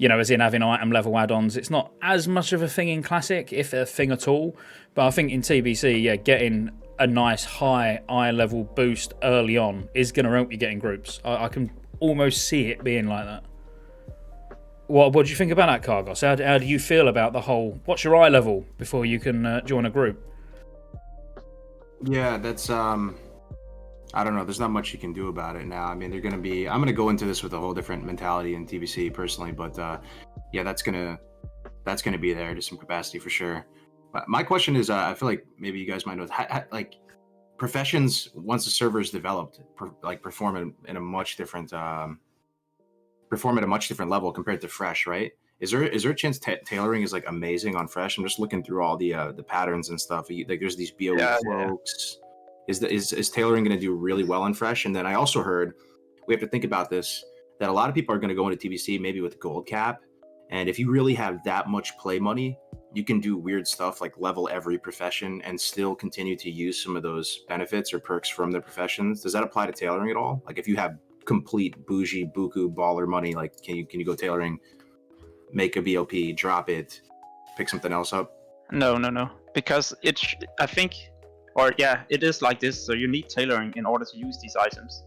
as in having item level add-ons. It's not as much of a thing in Classic, if a thing at all, but I think in TBC, yeah, getting a nice high eye level boost early on is going to help you get in groups. I can almost see it being like that. What do you think about that, Cargos? How do you feel about the whole, what's your eye level before you can join a group? Yeah, that's I don't know. There's not much you can do about it now. I mean, I'm going to go into this with a whole different mentality in TBC personally, but yeah, that's going to be there to some capacity for sure. But my question is, I feel like maybe you guys might know, like professions, once the server is developed, perform in a much different perform at a much different level compared to Fresh, right? Is there a chance tailoring is like amazing on Fresh? I'm just looking through all the patterns and stuff. Like there's these BOE cloaks. Yeah. Is tailoring going to do really well on Fresh? And then I also heard, we have to think about this, that a lot of people are going to go into TBC maybe with gold cap, and if you really have that much play money, you can do weird stuff like level every profession and still continue to use some of those benefits or perks from the professions. Does that apply to tailoring at all? Like if you have complete bougie buku baller money, like can you go tailoring, make a VLP, drop it, pick something else up? No, because I think Or yeah, it is like this. So you need tailoring in order to use these items.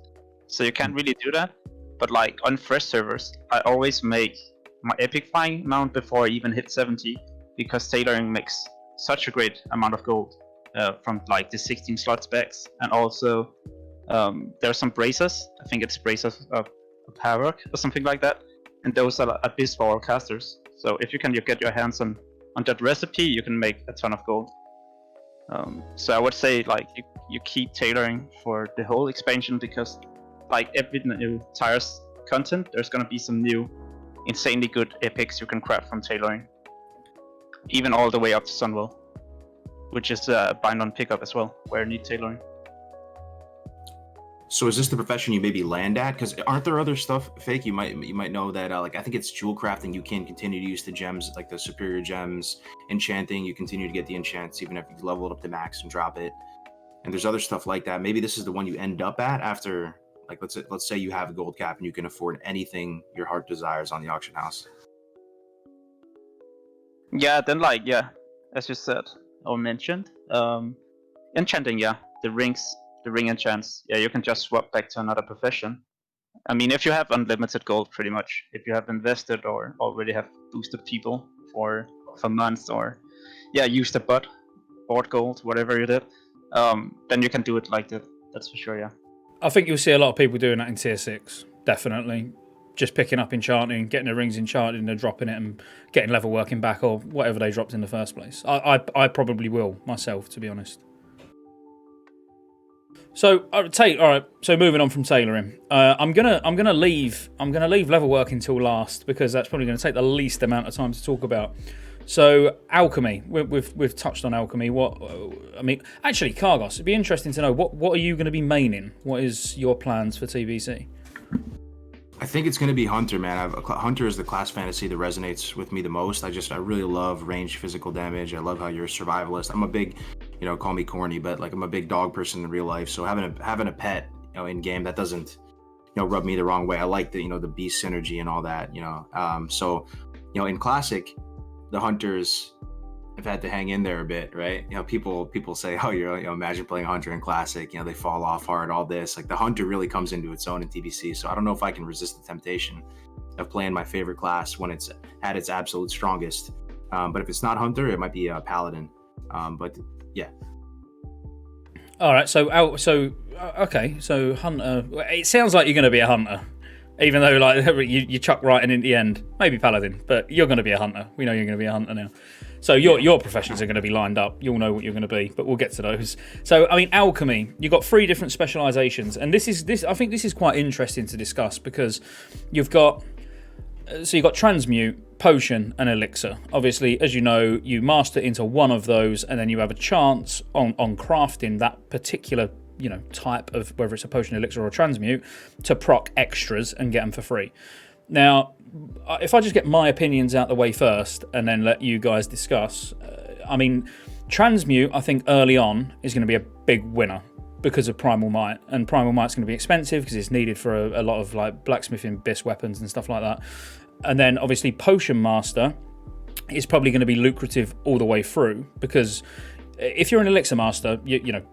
So you can't really do that. But like on fresh servers, I always make my epic flying mount before I even hit 70, because tailoring makes such a great amount of gold from like the 16 slot specs. And also there are some bracers. I think it's bracers of Havoc or something like that. And those are abyss for all casters. So if you can get your hands on that recipe, you can make a ton of gold. So I would say like you keep tailoring for the whole expansion, because like every new tires content, there's gonna be some new insanely good epics you can craft from tailoring. Even all the way up to Sunwell, which is bind on pickup as well, where you need tailoring. So is this the profession you maybe land at? Because aren't there other stuff, Fake? You might know that like I think it's Jewelcrafting. You can continue to use the gems, like the superior gems. Enchanting, you continue to get the enchants even if you level it up to max and drop it. And there's other stuff like that. Maybe this is the one you end up at after, like let's say you have a gold cap and you can afford anything your heart desires on the auction house. Yeah, then like as you said or mentioned, enchanting, the ring enchants, you can just swap back to another profession. I mean, if you have unlimited gold, pretty much, if you have invested or already have boosted people for months, or used the bought gold, whatever you did, then you can do it like that. That's for sure. Yeah, I think you'll see a lot of people doing that in tier 6, definitely. Just picking up enchanting, getting the rings enchanted, and they're dropping it and getting level working back, or whatever they dropped in the first place. I probably will myself, to be honest. So all right. So moving on from tailoring, I'm gonna leave level working till last, because that's probably going to take the least amount of time to talk about. So Alchemy, we've touched on Alchemy. Actually, Kargos, it'd be interesting to know what are you going to be maining? What is your plans for TBC? I think it's going to be Hunter, man. Hunter is the class fantasy that resonates with me the most. I really love ranged physical damage. I love how you're a survivalist. I'm a big, call me corny, but like I'm a big dog person in real life. So having a pet, in game, that doesn't, rub me the wrong way. I like the, the beast synergy and all that, So, in classic, the hunters have had to hang in there a bit, right? People say, oh, imagine playing Hunter in classic, they fall off hard, all this. Like the Hunter really comes into its own in TBC. So I don't know if I can resist the temptation of playing my favorite class when it's at its absolute strongest. But if it's not Hunter, it might be Paladin. But yeah. All right. So Hunter. It sounds like you're going to be a Hunter, even though like you chuck right in the end. Maybe Paladin, but you're going to be a Hunter. We know you're going to be a Hunter now. So your professions are going to be lined up. You'll know what you're going to be, but we'll get to those. So I mean, Alchemy, you've got 3 different specializations, and this I think this is quite interesting to discuss, because you've got transmute, potion, and elixir. Obviously, as you know, you master into one of those, and then you have a chance on crafting that particular type of, whether it's a potion, elixir, or transmute, to proc extras and get them for free. Now, if I just get my opinions out the way first and then let you guys discuss, I mean, transmute, I think early on is going to be a big winner because of Primal Might, and Primal Might's going to be expensive because it's needed for a lot of like blacksmithing, abyss weapons and stuff like that. And then obviously Potion Master is probably going to be lucrative all the way through, because if you're an elixir master,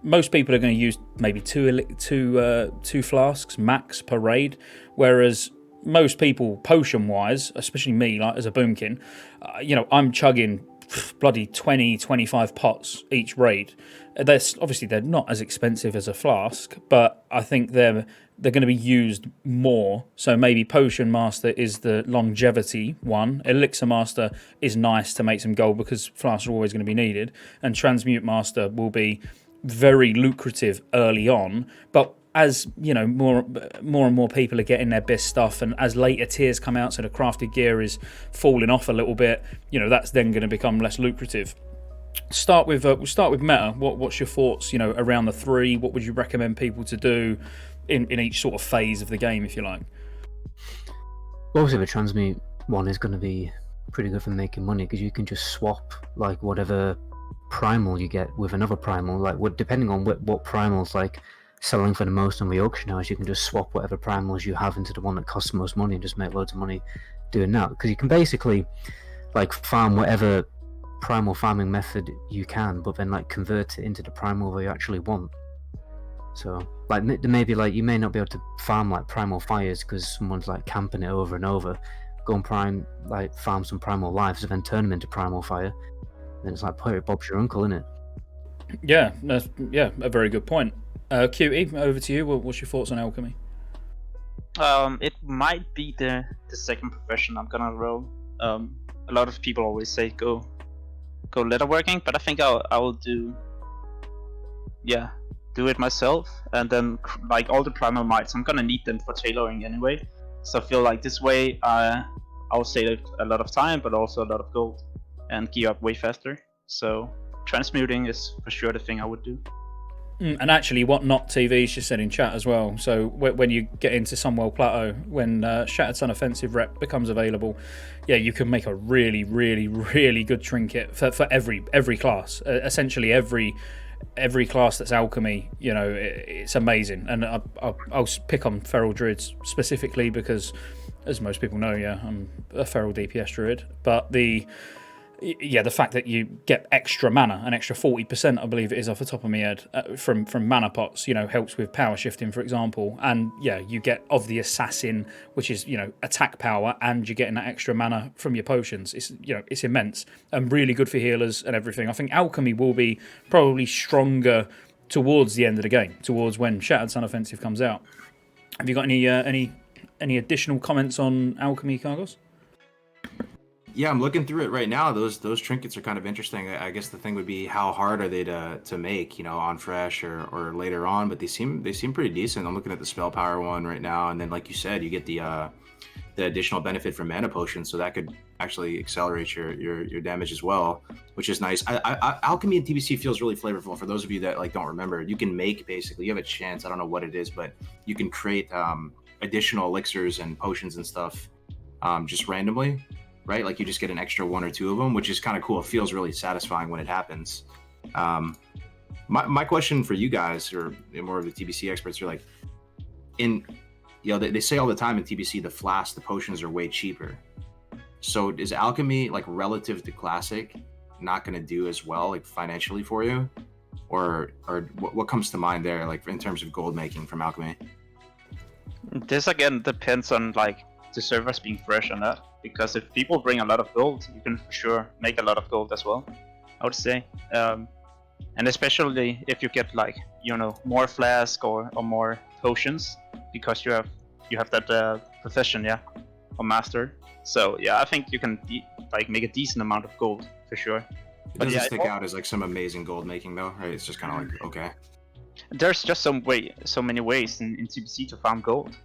most people are going to use maybe two flasks max per raid, whereas most people, potion-wise, especially me, like as a boomkin, I'm chugging bloody 20, 25 pots each raid. They're not as expensive as a flask, but I think they're going to be used more. So maybe Potion Master is the longevity one. Elixir Master is nice to make some gold because flasks are always going to be needed. And Transmute Master will be very lucrative early on, but as more and more people are getting their best stuff, and as later tiers come out, so the crafted gear is falling off a little bit, that's then going to become less lucrative. We'll start with meta. What's your thoughts, around the 3? What would you recommend people to do in each sort of phase of the game, if you like? Well, obviously the transmute one is going to be pretty good for making money, because you can just swap like whatever primal you get with another primal, like depending on what primal's like selling for the most on the auction house. You can just swap whatever primals you have into the one that costs the most money and just make loads of money doing that, because you can basically like farm whatever primal farming method you can, but then like convert it into the primal that you actually want. So like maybe like you may not be able to farm like primal fires because someone's like camping it over and over. Go and farm some primal lives and then turn them into primal fire. Then it's like Bob's your uncle, isn't it? Yeah, that's a very good point. Cutie, over to you. What's your thoughts on alchemy? It might be the second profession I'm gonna roll. A lot of people always say go leatherworking, but I think I will do it myself, and then like all the primal mites, I'm gonna need them for tailoring anyway. So I feel like this way I'll save a lot of time, but also a lot of gold, and gear up way faster. So transmuting is for sure the thing I would do. And actually, what Not TV's just said in chat as well. So when you get into Sunwell Plateau, when Shattered Sun Offensive Rep becomes available, you can make a really, really, really good trinket for every class. Essentially, every class that's alchemy, it's amazing. And I'll pick on feral druids specifically because, as most people know, I'm a feral DPS druid. But the fact that you get extra mana, an extra 40%, I believe it is off the top of my head, from mana pots, helps with power shifting, for example. And you get of the assassin, which is attack power, and you're getting that extra mana from your potions. It's immense and really good for healers and everything. I think alchemy will be probably stronger towards the end of the game, towards when Shattered Sun Offensive comes out. Have you got any additional comments on alchemy, Cargos? Yeah, I'm looking through it right now. Those trinkets are kind of interesting. I guess the thing would be how hard are they to make, on fresh or later on, but they seem pretty decent. I'm looking at the spell power one right now, and then like you said, you get the additional benefit from mana potions, so that could actually accelerate your damage as well, which is nice. Alchemy and TBC feels really flavorful. For those of you that don't remember, you can make, basically, you have a chance, I don't know what it is, but you can create additional elixirs and potions and stuff just randomly. Right, like you just get an extra one or two of them, which is kind of cool. It feels really satisfying when it happens. My question for you guys, or more of the TBC experts, are like, they say all the time in TBC the flasks, the potions are way cheaper. So is alchemy, like, relative to classic, not going to do as well, like, financially for you, or what comes to mind there, like, in terms of gold making from alchemy? This again depends on like the servers being fresh or not, because if people bring a lot of gold, you can for sure make a lot of gold as well, I would say. And especially if you get like more flask or more potions, because you have that profession, or master. So I think you can make a decent amount of gold for sure. It doesn't stick out as like some amazing gold making though, right? It's just kind of like, okay. There's just so many ways in TBC to farm gold.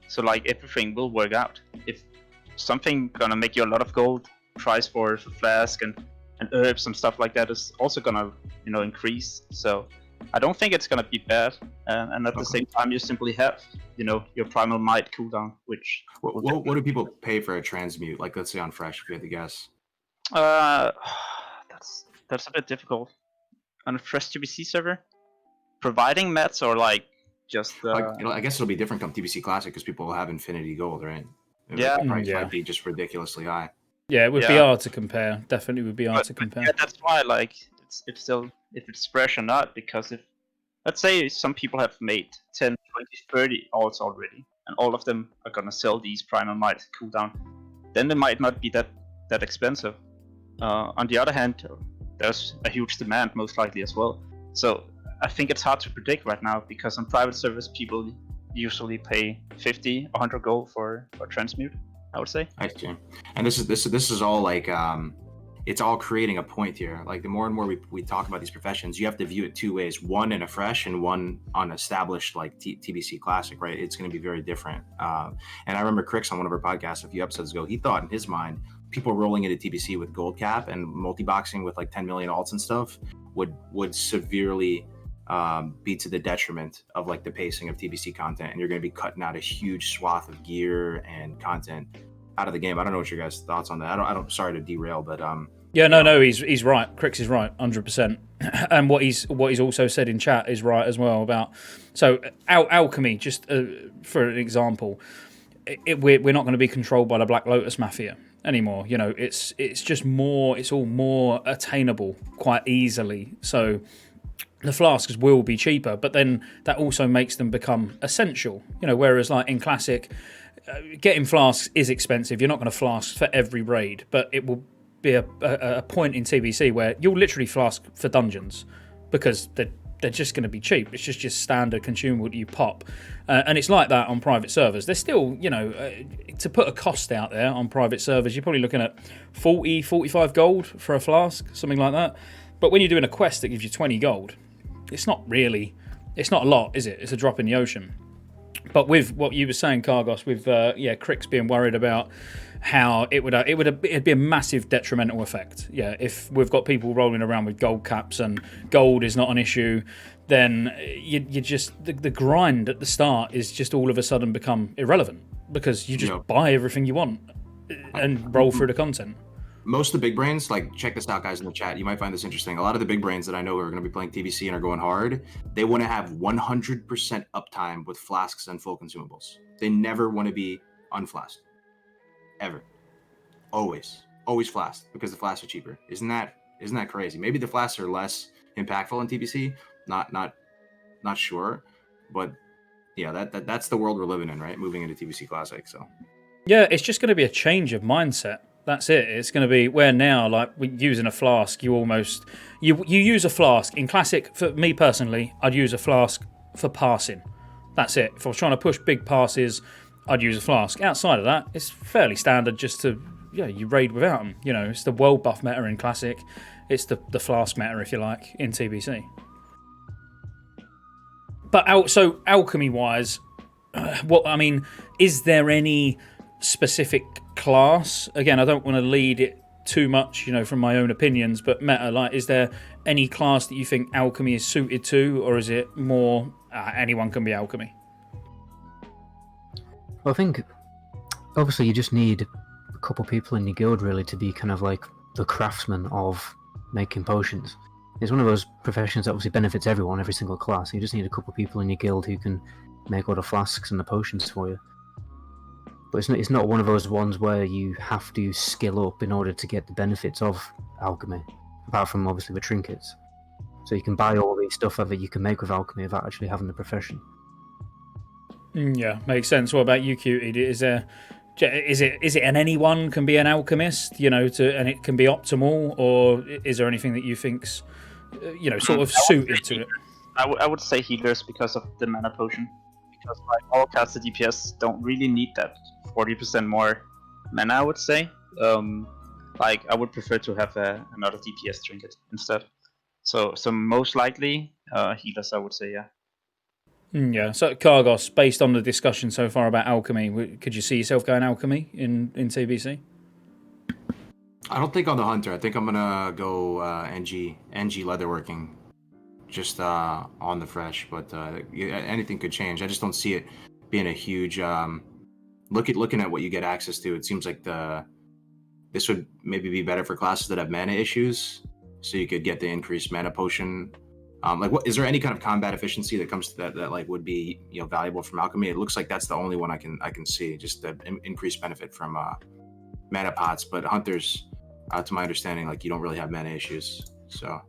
So like everything will work out. If something gonna make you a lot of gold, price for flask and herbs and stuff like that is also gonna increase. So I don't think it's gonna be bad. And at the same time, you simply have your primal might cooldown, which what do people pay for a transmute? Like, let's say on fresh, if you had to guess. That's a bit difficult on a fresh TBC server. Providing mats or like just I guess it'll be different come TBC Classic because people will have infinity gold, right? The price might be just ridiculously high. Yeah, it would be hard to compare. Definitely would be hard to compare. Yeah, that's why like if it's fresh or not, because if let's say some people have made 10, 20, 30 alts already, and all of them are gonna sell these primal might cooldown, then they might not be that expensive. On the other hand, there's a huge demand most likely as well. So I think it's hard to predict right now, because on private servers people usually pay 50, 100 gold for transmute, I would say. I see. And this is all like it's all creating a point here. Like the more and more we talk about these professions, you have to view it two ways: one in a fresh and one on established like TBC Classic, right? It's going to be very different. And I remember Crix on one of our podcasts a few episodes ago, he thought in his mind people rolling into TBC with gold cap and multi-boxing with like 10 million alts and stuff would severely be to the detriment of like the pacing of TBC content, and you're going to be cutting out a huge swath of gear and content out of the game. I don't know what your guys' thoughts on that. I don't. Sorry to derail, but no, he's right. Crix is right, 100%. And what he's also said in chat is right as well about alchemy. Just for an example, we're not going to be controlled by the Black Lotus Mafia. anymore. You know, it's just more, it's all more attainable quite easily. So the flasks will be cheaper, but then that also makes them become essential. You know, whereas like in Classic, getting flasks is expensive. You're not going to flask for every raid, but it will be a point in TBC where you'll literally flask for dungeons because they're just going to be cheap. It's just standard consumable that you pop. And it's like that on private servers. They're still, you know, to put a cost out there on private servers, you're probably looking at 40, 45 gold for a flask, something like that. But when you're doing a quest that gives you 20 gold, it's not a lot, is it? It's a drop in the ocean. But with what you were saying, Cargos, with Crix being worried about how it'd be a massive detrimental effect. Yeah, if we've got people rolling around with gold caps and gold is not an issue, then you just the grind at the start is just all of a sudden become irrelevant because you just buy everything you want and roll through the content. Most of the big brains, like, check this out, guys, in the chat. You might find this interesting. A lot of the big brains that I know are going to be playing TBC and are going hard, they want to have 100% uptime with flasks and full consumables. They never want to be unflasked. Ever. Always flasked because the flasks are cheaper. Isn't that crazy? Maybe the flasks are less impactful in TBC. Not sure. But yeah, that's the world we're living in, right? Moving into TBC Classic. So yeah, it's just going to be a change of mindset. That's it. It's going to be where now, like using a flask, you use a flask in Classic. For me personally, I'd use a flask for passing. That's it. If I was trying to push big passes, I'd use a flask. Outside of that, it's fairly standard just to you raid without them. You know, it's the world buff meta in Classic. It's the flask meta, if you like, in TBC. But so alchemy wise, is there any specific class? Again, I don't want to lead it too much, you know, from my own opinions, but meta, like, is there any class that you think alchemy is suited to, or is it more anyone can be alchemy? Well, I think obviously you just need a couple people in your guild really to be kind of like the craftsman of making potions. It's one of those professions that obviously benefits everyone, every single class. You just need a couple people in your guild who can make all the flasks and the potions for you. But it's not one of those ones where you have to skill up in order to get the benefits of alchemy, apart from obviously the trinkets. So you can buy all these stuff that you can make with alchemy without actually having the profession. Yeah, makes sense. What about you, Cutie? Is it an anyone can be an alchemist, you know, and it can be optimal, or is there anything that you think's, you know, sort of suited to it? I would say healers because of the mana potion. Because like all casted DPS don't really need that 40% more mana, I would say. Like I would prefer to have another DPS trinket instead. So most likely healers, I would say, yeah. Yeah. So Cargos, based on the discussion so far about alchemy, could you see yourself going alchemy in TBC? I don't think on the hunter. I think I'm gonna go NG leatherworking, just on the fresh. But anything could change. I just don't see it being a huge. Looking at what you get access to, it seems like this would maybe be better for classes that have mana issues. So you could get the increased mana potion. Like, what is there any kind of combat efficiency that comes to that like would be, you know, valuable from alchemy? It looks like that's the only one I can see, just the increased benefit from mana pots. But hunters, to my understanding, like, you don't really have mana issues. So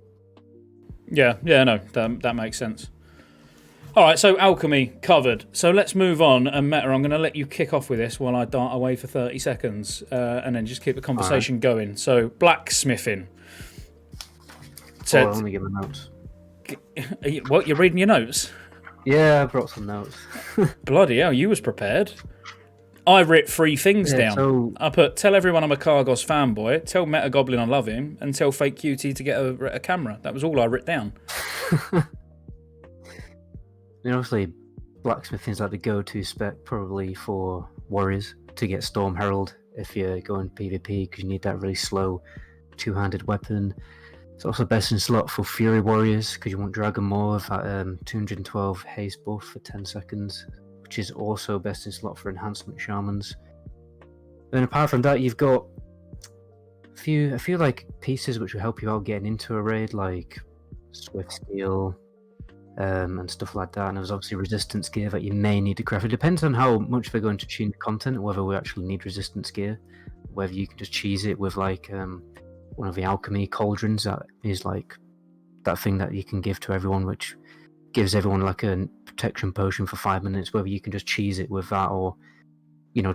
yeah, no, that makes sense. All right, so alchemy covered. So let's move on. And Meta, I'm going to let you kick off with this while I dart away for 30 seconds, and then just keep the conversation going. So blacksmithing. Let me get my notes. What, you're reading your notes? Yeah, I brought some notes. Bloody hell, you was prepared. I writ 3 things down. So... I put, tell everyone I'm a Cargos fanboy, tell Meta Goblin I love him, and tell Fake QT to get a camera. That was all I writ down. I mean, obviously, blacksmithing is like the go-to spec probably for warriors to get Storm Herald if you're going PvP, because you need that really slow two-handed weapon. It's also best in slot for Fury Warriors, because you want Dragon Maw with that 212 haste buff for 10 seconds, which is also best in slot for Enhancement Shamans. And apart from that, you've got a few like pieces which will help you out getting into a raid, like Swift Steel, and stuff like that. And there's obviously resistance gear that you may need to craft. It depends on how much they're going to tune the content, whether we actually need resistance gear. whether you can just cheese it with like one of the Alchemy cauldrons that is like that thing that you can give to everyone, which gives everyone like a protection potion for 5 minutes, whether you can just cheese it with that, or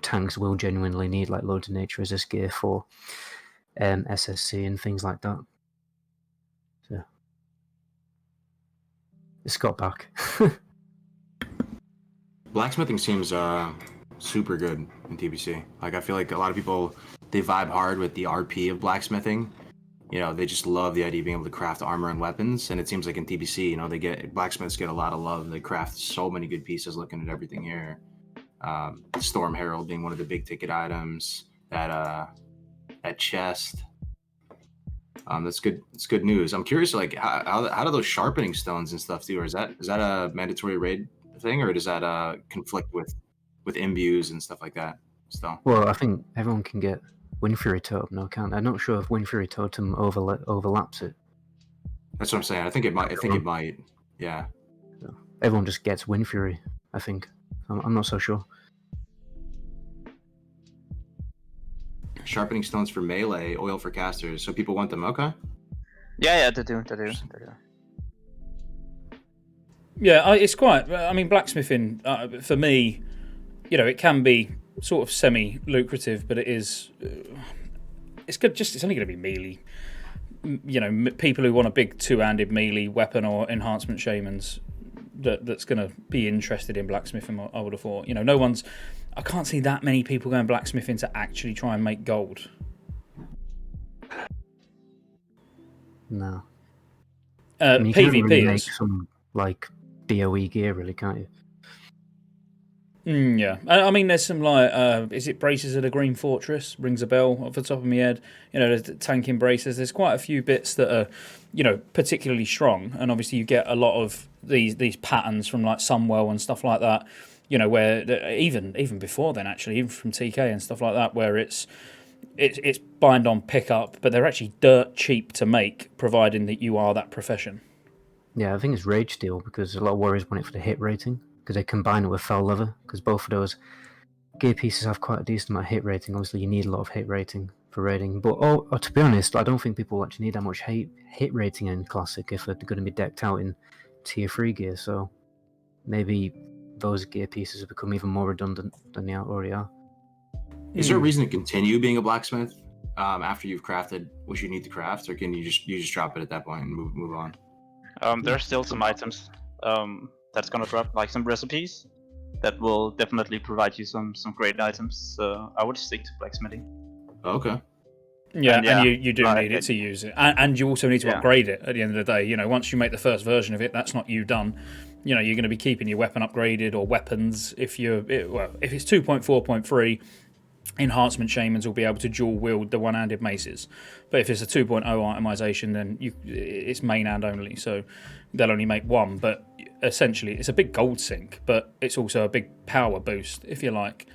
tanks will genuinely need like loads of nature resist gear for SSC and things like that. So it's got back. Blacksmithing seems super good in TBC. Like, I feel like a lot of people, they vibe hard with the RP of blacksmithing. They just love the idea of being able to craft armor and weapons. And it seems like in TBC, blacksmiths get a lot of love. They craft so many good pieces. Looking at everything here, Storm Herald being one of the big ticket items. That chest. That's good. It's good news. I'm curious, like, how do those sharpening stones and stuff do? Or is that a mandatory raid thing, or does that conflict with imbues and stuff like that? Still. Well, I think everyone can get Wind Fury Totem. No, can't. I'm not sure if Wind Fury Totem overlaps it. That's what I'm saying. I think it might. Yeah. Everyone just gets Wind Fury, I think. I'm not so sure. Sharpening stones for melee, oil for casters. So people want them, okay? Yeah, they do. Yeah, it's quite. I mean, blacksmithing for me, it can be sort of semi-lucrative, but it's good. It's only going to be melee. People who want a big two-handed melee weapon or enhancement shamans that's going to be interested in blacksmithing. I would have thought. I can't see that many people going blacksmithing to actually try and make gold. No. PvP you can really is make some like DOE gear, really, can't you? Yeah, I mean, there's some like, is it Braces of the Green Fortress? Rings a bell off the top of my head. There's tanking braces. There's quite a few bits that are, particularly strong, and obviously you get a lot of these patterns from like Sunwell and stuff like that. Where even before then, actually, even from TK and stuff like that, where it's bind on pickup, but they're actually dirt cheap to make, providing that you are that profession. Yeah, I think it's Rage Steel, because a lot of warriors want it for the hit rating, because they combine it with Fell Leather, because both of those gear pieces have quite a decent amount of hit rating. Obviously, you need a lot of hit rating for raiding. But to be honest, I don't think people actually need that much hit rating in Classic if they're going to be decked out in Tier 3 gear. So maybe those gear pieces have become even more redundant than they already are. Is there a reason to continue being a blacksmith after you've crafted what you need to craft, or can you just drop it at that point and move on? There's still some items that's gonna drop, like some recipes that will definitely provide you some great items. So I would stick to blacksmithing. Okay. Yeah, and you do need it to use it, and you also need to upgrade it at the end of the day. Once you make the first version of it, that's not you done. You're going to be keeping your weapon upgraded, or weapons. If it's 2.4.3, enhancement shamans will be able to dual wield the one-handed maces. But if it's a 2.0 itemization, then it's main hand only, so they'll only make one. But essentially, it's a big gold sink, but it's also a big power boost, if you like.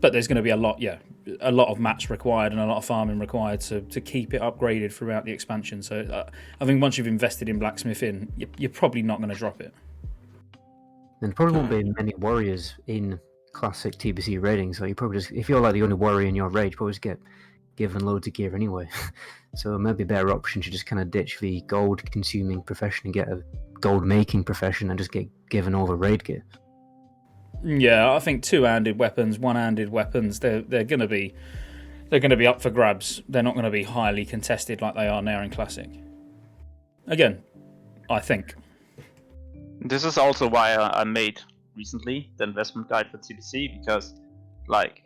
But there's going to be a lot of mats required and a lot of farming required to keep it upgraded throughout the expansion. So I think once you've invested in blacksmithing, you're probably not going to drop it. And there probably won't be many warriors in Classic TBC raiding, so you probably just, if you're like the only warrior in your raid, you probably just get given loads of gear anyway. So it might be a better option to just kind of ditch the gold consuming profession and get a gold making profession and just get given all the raid gear. Yeah, I think two-handed weapons, one-handed weapons, they're going to be up for grabs. They're not going to be highly contested like they are now in Classic. Again, I think. This is also why I made recently the investment guide for TBC, because like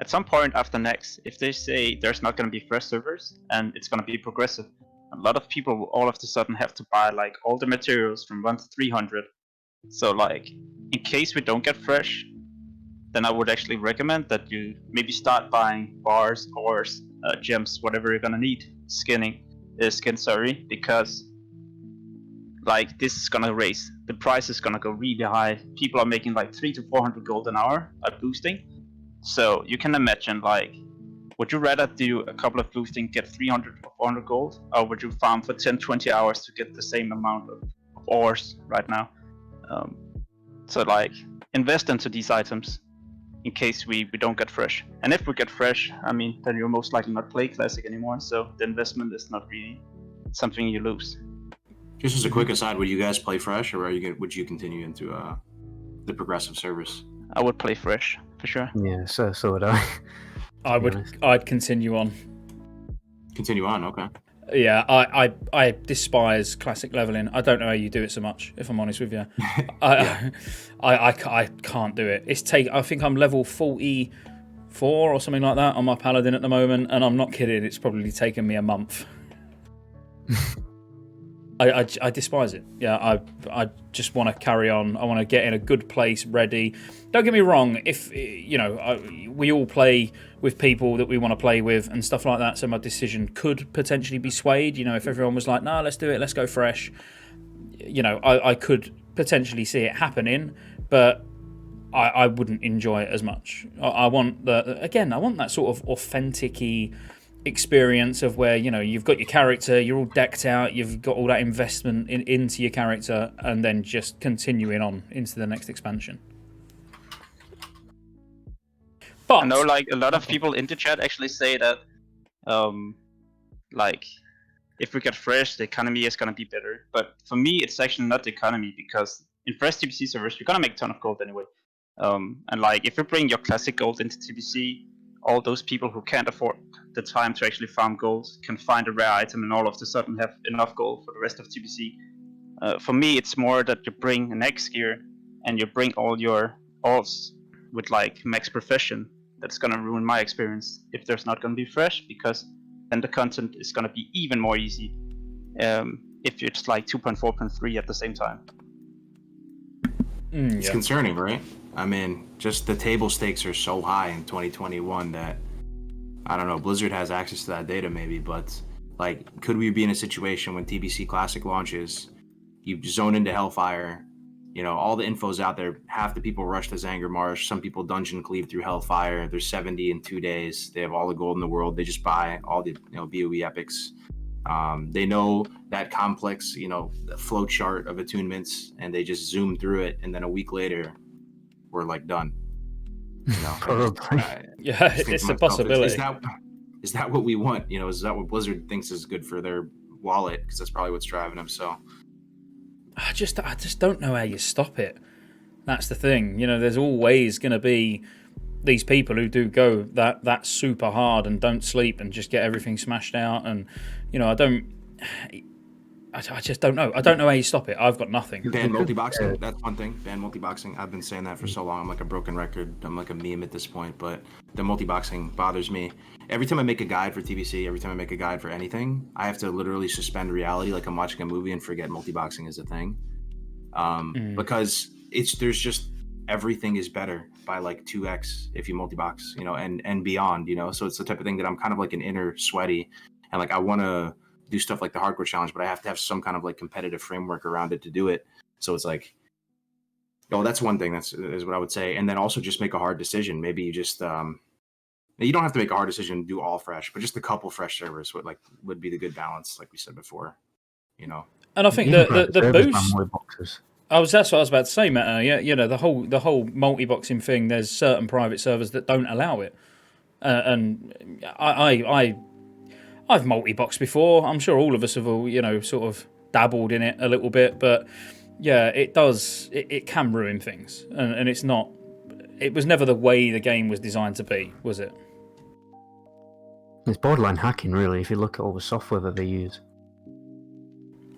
at some point after next, if they say there's not going to be fresh servers and it's going to be progressive, a lot of people will all of a sudden have to buy like all the materials from 1 to 300. So like in case we don't get fresh, then I would actually recommend that you maybe start buying bars, ores, gems, whatever you're gonna need, skin, because like this is gonna raise, the price is gonna go really high. People are making like 300 to 400 gold an hour at boosting. So you can imagine, like, would you rather do a couple of boosting, get 300 or 400 gold, or would you farm for 10-20 hours to get the same amount of ores right now? So like invest into these items. in case we don't get fresh. And if we get fresh, I mean, then you'll most likely not play Classic anymore, so the investment is not really something you lose. Just as a quick aside, would you guys play fresh, or would you continue into the progressive servers? I would play fresh for sure. Yeah, so would I. I'd continue on. Continue on, okay. Yeah, I despise classic leveling. I don't know how you do it so much, if I'm honest with you. I can't do it. I think I'm level 44 or something like that on my paladin at the moment, and I'm not kidding. It's probably taken me a month. I despise it. Yeah, I just want to carry on. I want to get in a good place, ready. Don't get me wrong. If we all play with people that we want to play with and stuff like that, so my decision could potentially be swayed. If everyone was like, "Nah, let's do it. Let's go fresh." I could potentially see it happening, but I wouldn't enjoy it as much. I want that sort of authentic-y experience of where you've got your character, you're all decked out, you've got all that investment into your character, and then just continuing on into the next expansion. But I know, like, a lot of people in the chat actually say that, like, if we get fresh, the economy is gonna be better. But for me, it's actually not the economy, because in fresh TBC servers, you're gonna make a ton of gold anyway. And like, if you bring your classic gold into TBC, all those people who can't afford the time to actually farm gold can find a rare item and all of a sudden have enough gold for the rest of TBC. For me, it's more that you bring an X gear and you bring all your alts with like max profession. That's gonna ruin my experience if there's not gonna be fresh, because then the content is gonna be even more easy if it's like 2.4.3 at the same time. It's concerning, right? I mean, just the table stakes are so high in 2021 that, I don't know, Blizzard has access to that data maybe, but like, could we be in a situation when TBC Classic launches, you zone into Hellfire, all the info's out there, half the people rush to Zanger Marsh, some people dungeon cleave through Hellfire, there's 70 in 2 days, they have all the gold in the world, they just buy all the BOE epics. They know that complex, the flow chart of attunements, and they just zoom through it, and then a week later, we're like done. Probably. Yeah, it's a possibility. Is that what we want? Is that what Blizzard thinks is good for their wallet? Because that's probably what's driving them. So I just don't know how you stop it. That's the thing. There's always going to be these people who do go that super hard and don't sleep and just get everything smashed out. And I just don't know. I don't know how you stop it. I've got nothing. Ban multi-boxing, that's one thing. Ban multi-boxing. I've been saying that for so long. I'm like a broken record. I'm like a meme at this point. But the multi-boxing bothers me. Every time I make a guide for TBC, every time I make a guide for anything, I have to literally suspend reality like I'm watching a movie and forget multi-boxing is a thing. Because there's just, everything is better by like 2x if you multi-box, and beyond, So it's the type of thing that I'm kind of like an inner sweaty, and like I want to do stuff like the hardcore challenge, but I have to have some kind of like competitive framework around it to do it. So it's like, that's one thing is what I would say. And then also just make a hard decision. Maybe you just, you don't have to make a hard decision and do all fresh, but just a couple fresh servers would be the good balance, like we said before, And I think the boost. That's what I was about to say, Matt. Yeah, the whole multi-boxing thing. There's certain private servers that don't allow it, and I've multi-boxed before. I'm sure all of us have all, sort of dabbled in it a little bit, but yeah, it does. It can ruin things, and it's not. It was never the way the game was designed to be, was it? It's borderline hacking, really, if you look at all the software that they use.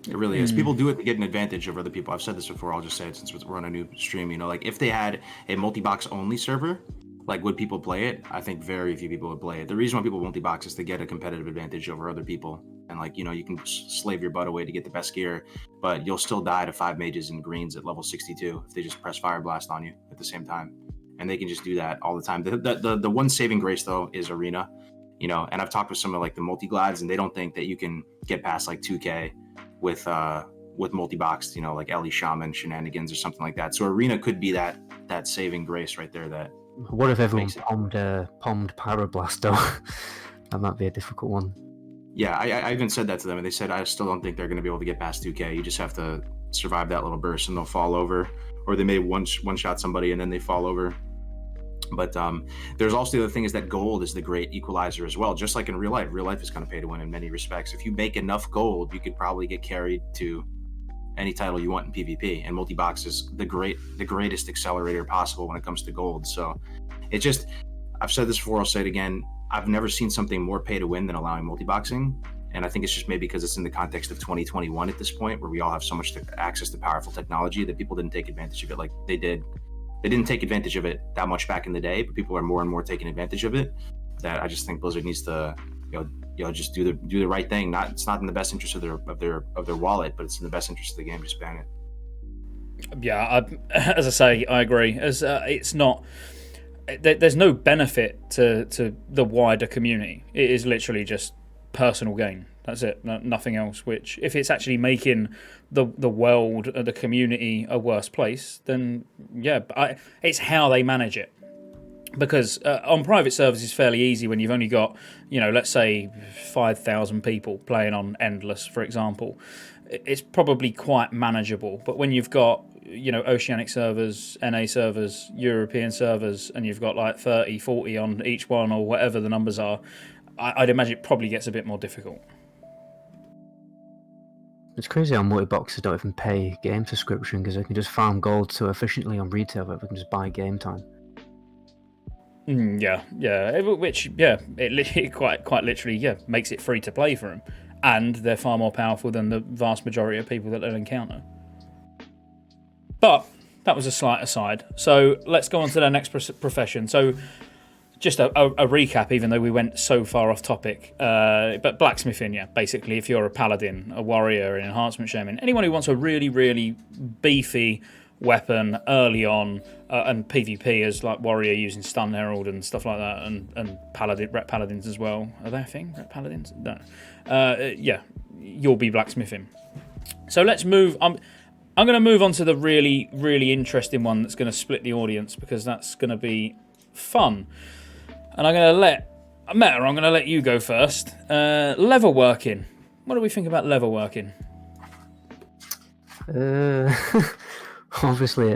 It really is. People do it to get an advantage over other people. I've said this before. I'll just say it since we're on a new stream. Like if they had a multi-box only server, like would people play it? I think very few people would play it. The reason why people multi-box is to get a competitive advantage over other people. And like, you can slave your butt away to get the best gear, but you'll still die to 5 mages and greens at level 62 if they just press Fire Blast on you at the same time. And they can just do that all the time. The one saving grace though is Arena, and I've talked with some of like the multi-glads, and they don't think that you can get past like 2K with multi-boxed, like Ellie Shaman shenanigans or something like that. So Arena could be that saving grace right there. That what if everyone pommed Pyroblast though? That might be a difficult one. Yeah, I even said that to them, and they said I still don't think they're going to be able to get past 2K. You just have to survive that little burst, and they'll fall over, or they may one shot somebody and then they fall over. But there's also the other thing is that gold is the great equalizer as well. Just like in real life is kind of pay to win in many respects. If you make enough gold, you could probably get carried to any title you want in PvP. And multi-box is the greatest accelerator possible when it comes to gold. So it just, I've said this before, I'll say it again. I've never seen something more pay to win than allowing multi-boxing. And I think it's just maybe because it's in the context of 2021 at this point, where we all have so much access to powerful technology that people didn't take advantage of it like they did. They didn't take advantage of it that much back in the day, but people are more and more taking advantage of it. That I just think Blizzard needs to, just do the right thing. It's not in the best interest of their wallet, but it's in the best interest of the game. Just ban it. Yeah, as I say, I agree. As it's not, there's no benefit to the wider community. It is literally just personal gain. That's it. Nothing else. Which, if it's actually making the world, the community, a worse place, then yeah, it's how they manage it. Because on private servers it's fairly easy when you've only got, let's say 5,000 people playing on Endless, for example. It's probably quite manageable. But when you've got, Oceanic servers, NA servers, European servers, and you've got like 30, 40 on each one or whatever the numbers are, I'd imagine it probably gets a bit more difficult. It's crazy how multi-boxers don't even pay game subscription because they can just farm gold so efficiently on retail that they can just buy game time. Yeah, which it quite literally makes it free to play for them, and they're far more powerful than the vast majority of people that they'll encounter. But that was a slight aside. So let's go on to the next profession. So just a recap, even though we went so far off topic. But blacksmithing, yeah, basically, if you're a paladin, a warrior, an enhancement shaman, anyone who wants a really, really beefy weapon early on, and PvP as like warrior using stun herald and stuff like that, and ret paladins as well. Are they a thing? Ret paladins? No. Yeah, you'll be blacksmithing. So let's move. I'm going to move on to the really, really interesting one that's going to split the audience, because that's going to be fun. And I'm going to let you go first. Leatherworking. What do we think about leatherworking? Obviously,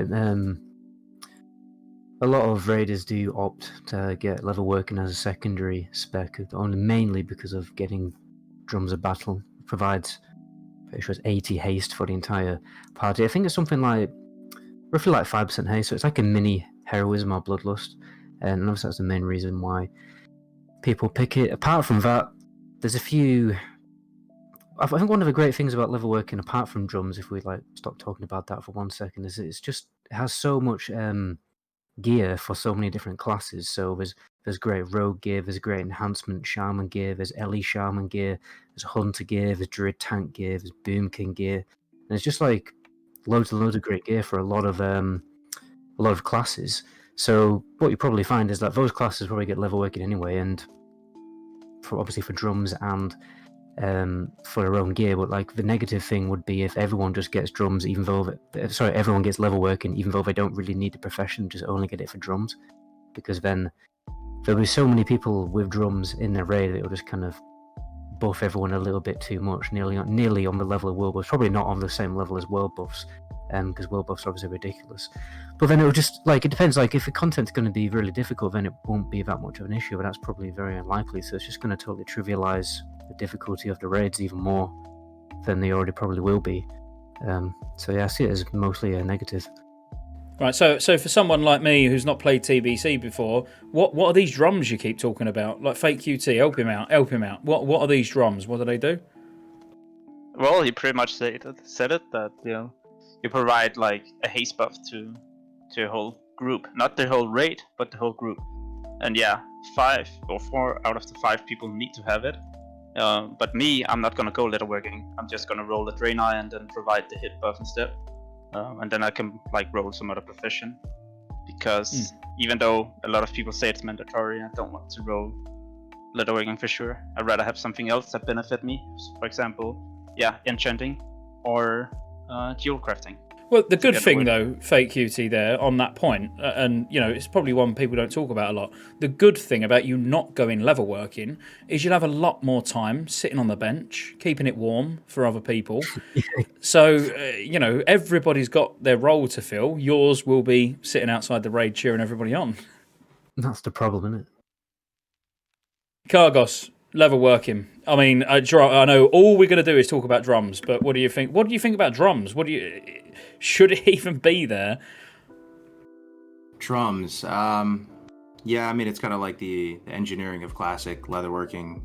a lot of raiders do opt to get leatherworking as a secondary spec, only mainly because of getting drums of battle. It provides, pretty sure it's 80 haste for the entire party. I think it's something like roughly like 5% haste, so it's like a mini heroism or bloodlust, and obviously that's the main reason why people pick it. Apart from that, there's a few. I think one of the great things about leatherworking, apart from drums, if we stop talking about that for 1 second, is it has so much gear for so many different classes. So there's great rogue gear, there's great enhancement shaman gear, there's Ellie shaman gear, there's hunter gear, there's druid tank gear, there's boomkin gear, and it's just like loads and loads of great gear for a lot of classes. So what you probably find is that those classes probably get leatherworking anyway, and obviously for drums and for their own gear. But like the negative thing would be if everyone just gets drums, even though everyone gets leatherworking, even though they don't really need the profession, just only get it for drums, because then there'll be so many people with drums in their raid that it'll just kind of buff everyone a little bit too much, nearly on the level of world buffs. Probably not on the same level as world buffs, because world buffs are obviously ridiculous. But then it'll just it depends. Like if the content's going to be really difficult, then it won't be that much of an issue. But that's probably very unlikely. So it's just going to totally trivialize the difficulty of the raids even more than they already probably will be. So yeah, I see it as mostly a negative. Right, so for someone like me who's not played TBC before, what are these drums you keep talking about? Like fake QT, help him out. What are these drums? What do they do? Well, he pretty much said it that you provide like a haste buff to a whole group, not the whole raid, but the whole group. And yeah, 5 or 4 out of the 5 people need to have it. But me, I'm not gonna go leatherworking. I'm just gonna roll the Draenei and then provide the hit buff instead. And then I can roll some other profession, because even though a lot of people say it's mandatory, I don't want to roll leatherworking for sure. I'd rather have something else that benefit me. So for example, enchanting or jewelcrafting. Well, the good thing though, fake QT there on that point, and it's probably one people don't talk about a lot. The good thing about you not going leatherworking is you'll have a lot more time sitting on the bench, keeping it warm for other people. So everybody's got their role to fill. Yours will be sitting outside the raid cheering everybody on. That's the problem, isn't it? Cargos, leatherworking. I mean, I know all we're going to do is talk about drums, but what do you think? What do you think about drums? Should it even be there? Drums. Yeah, I mean, it's kind of like the engineering of classic leatherworking.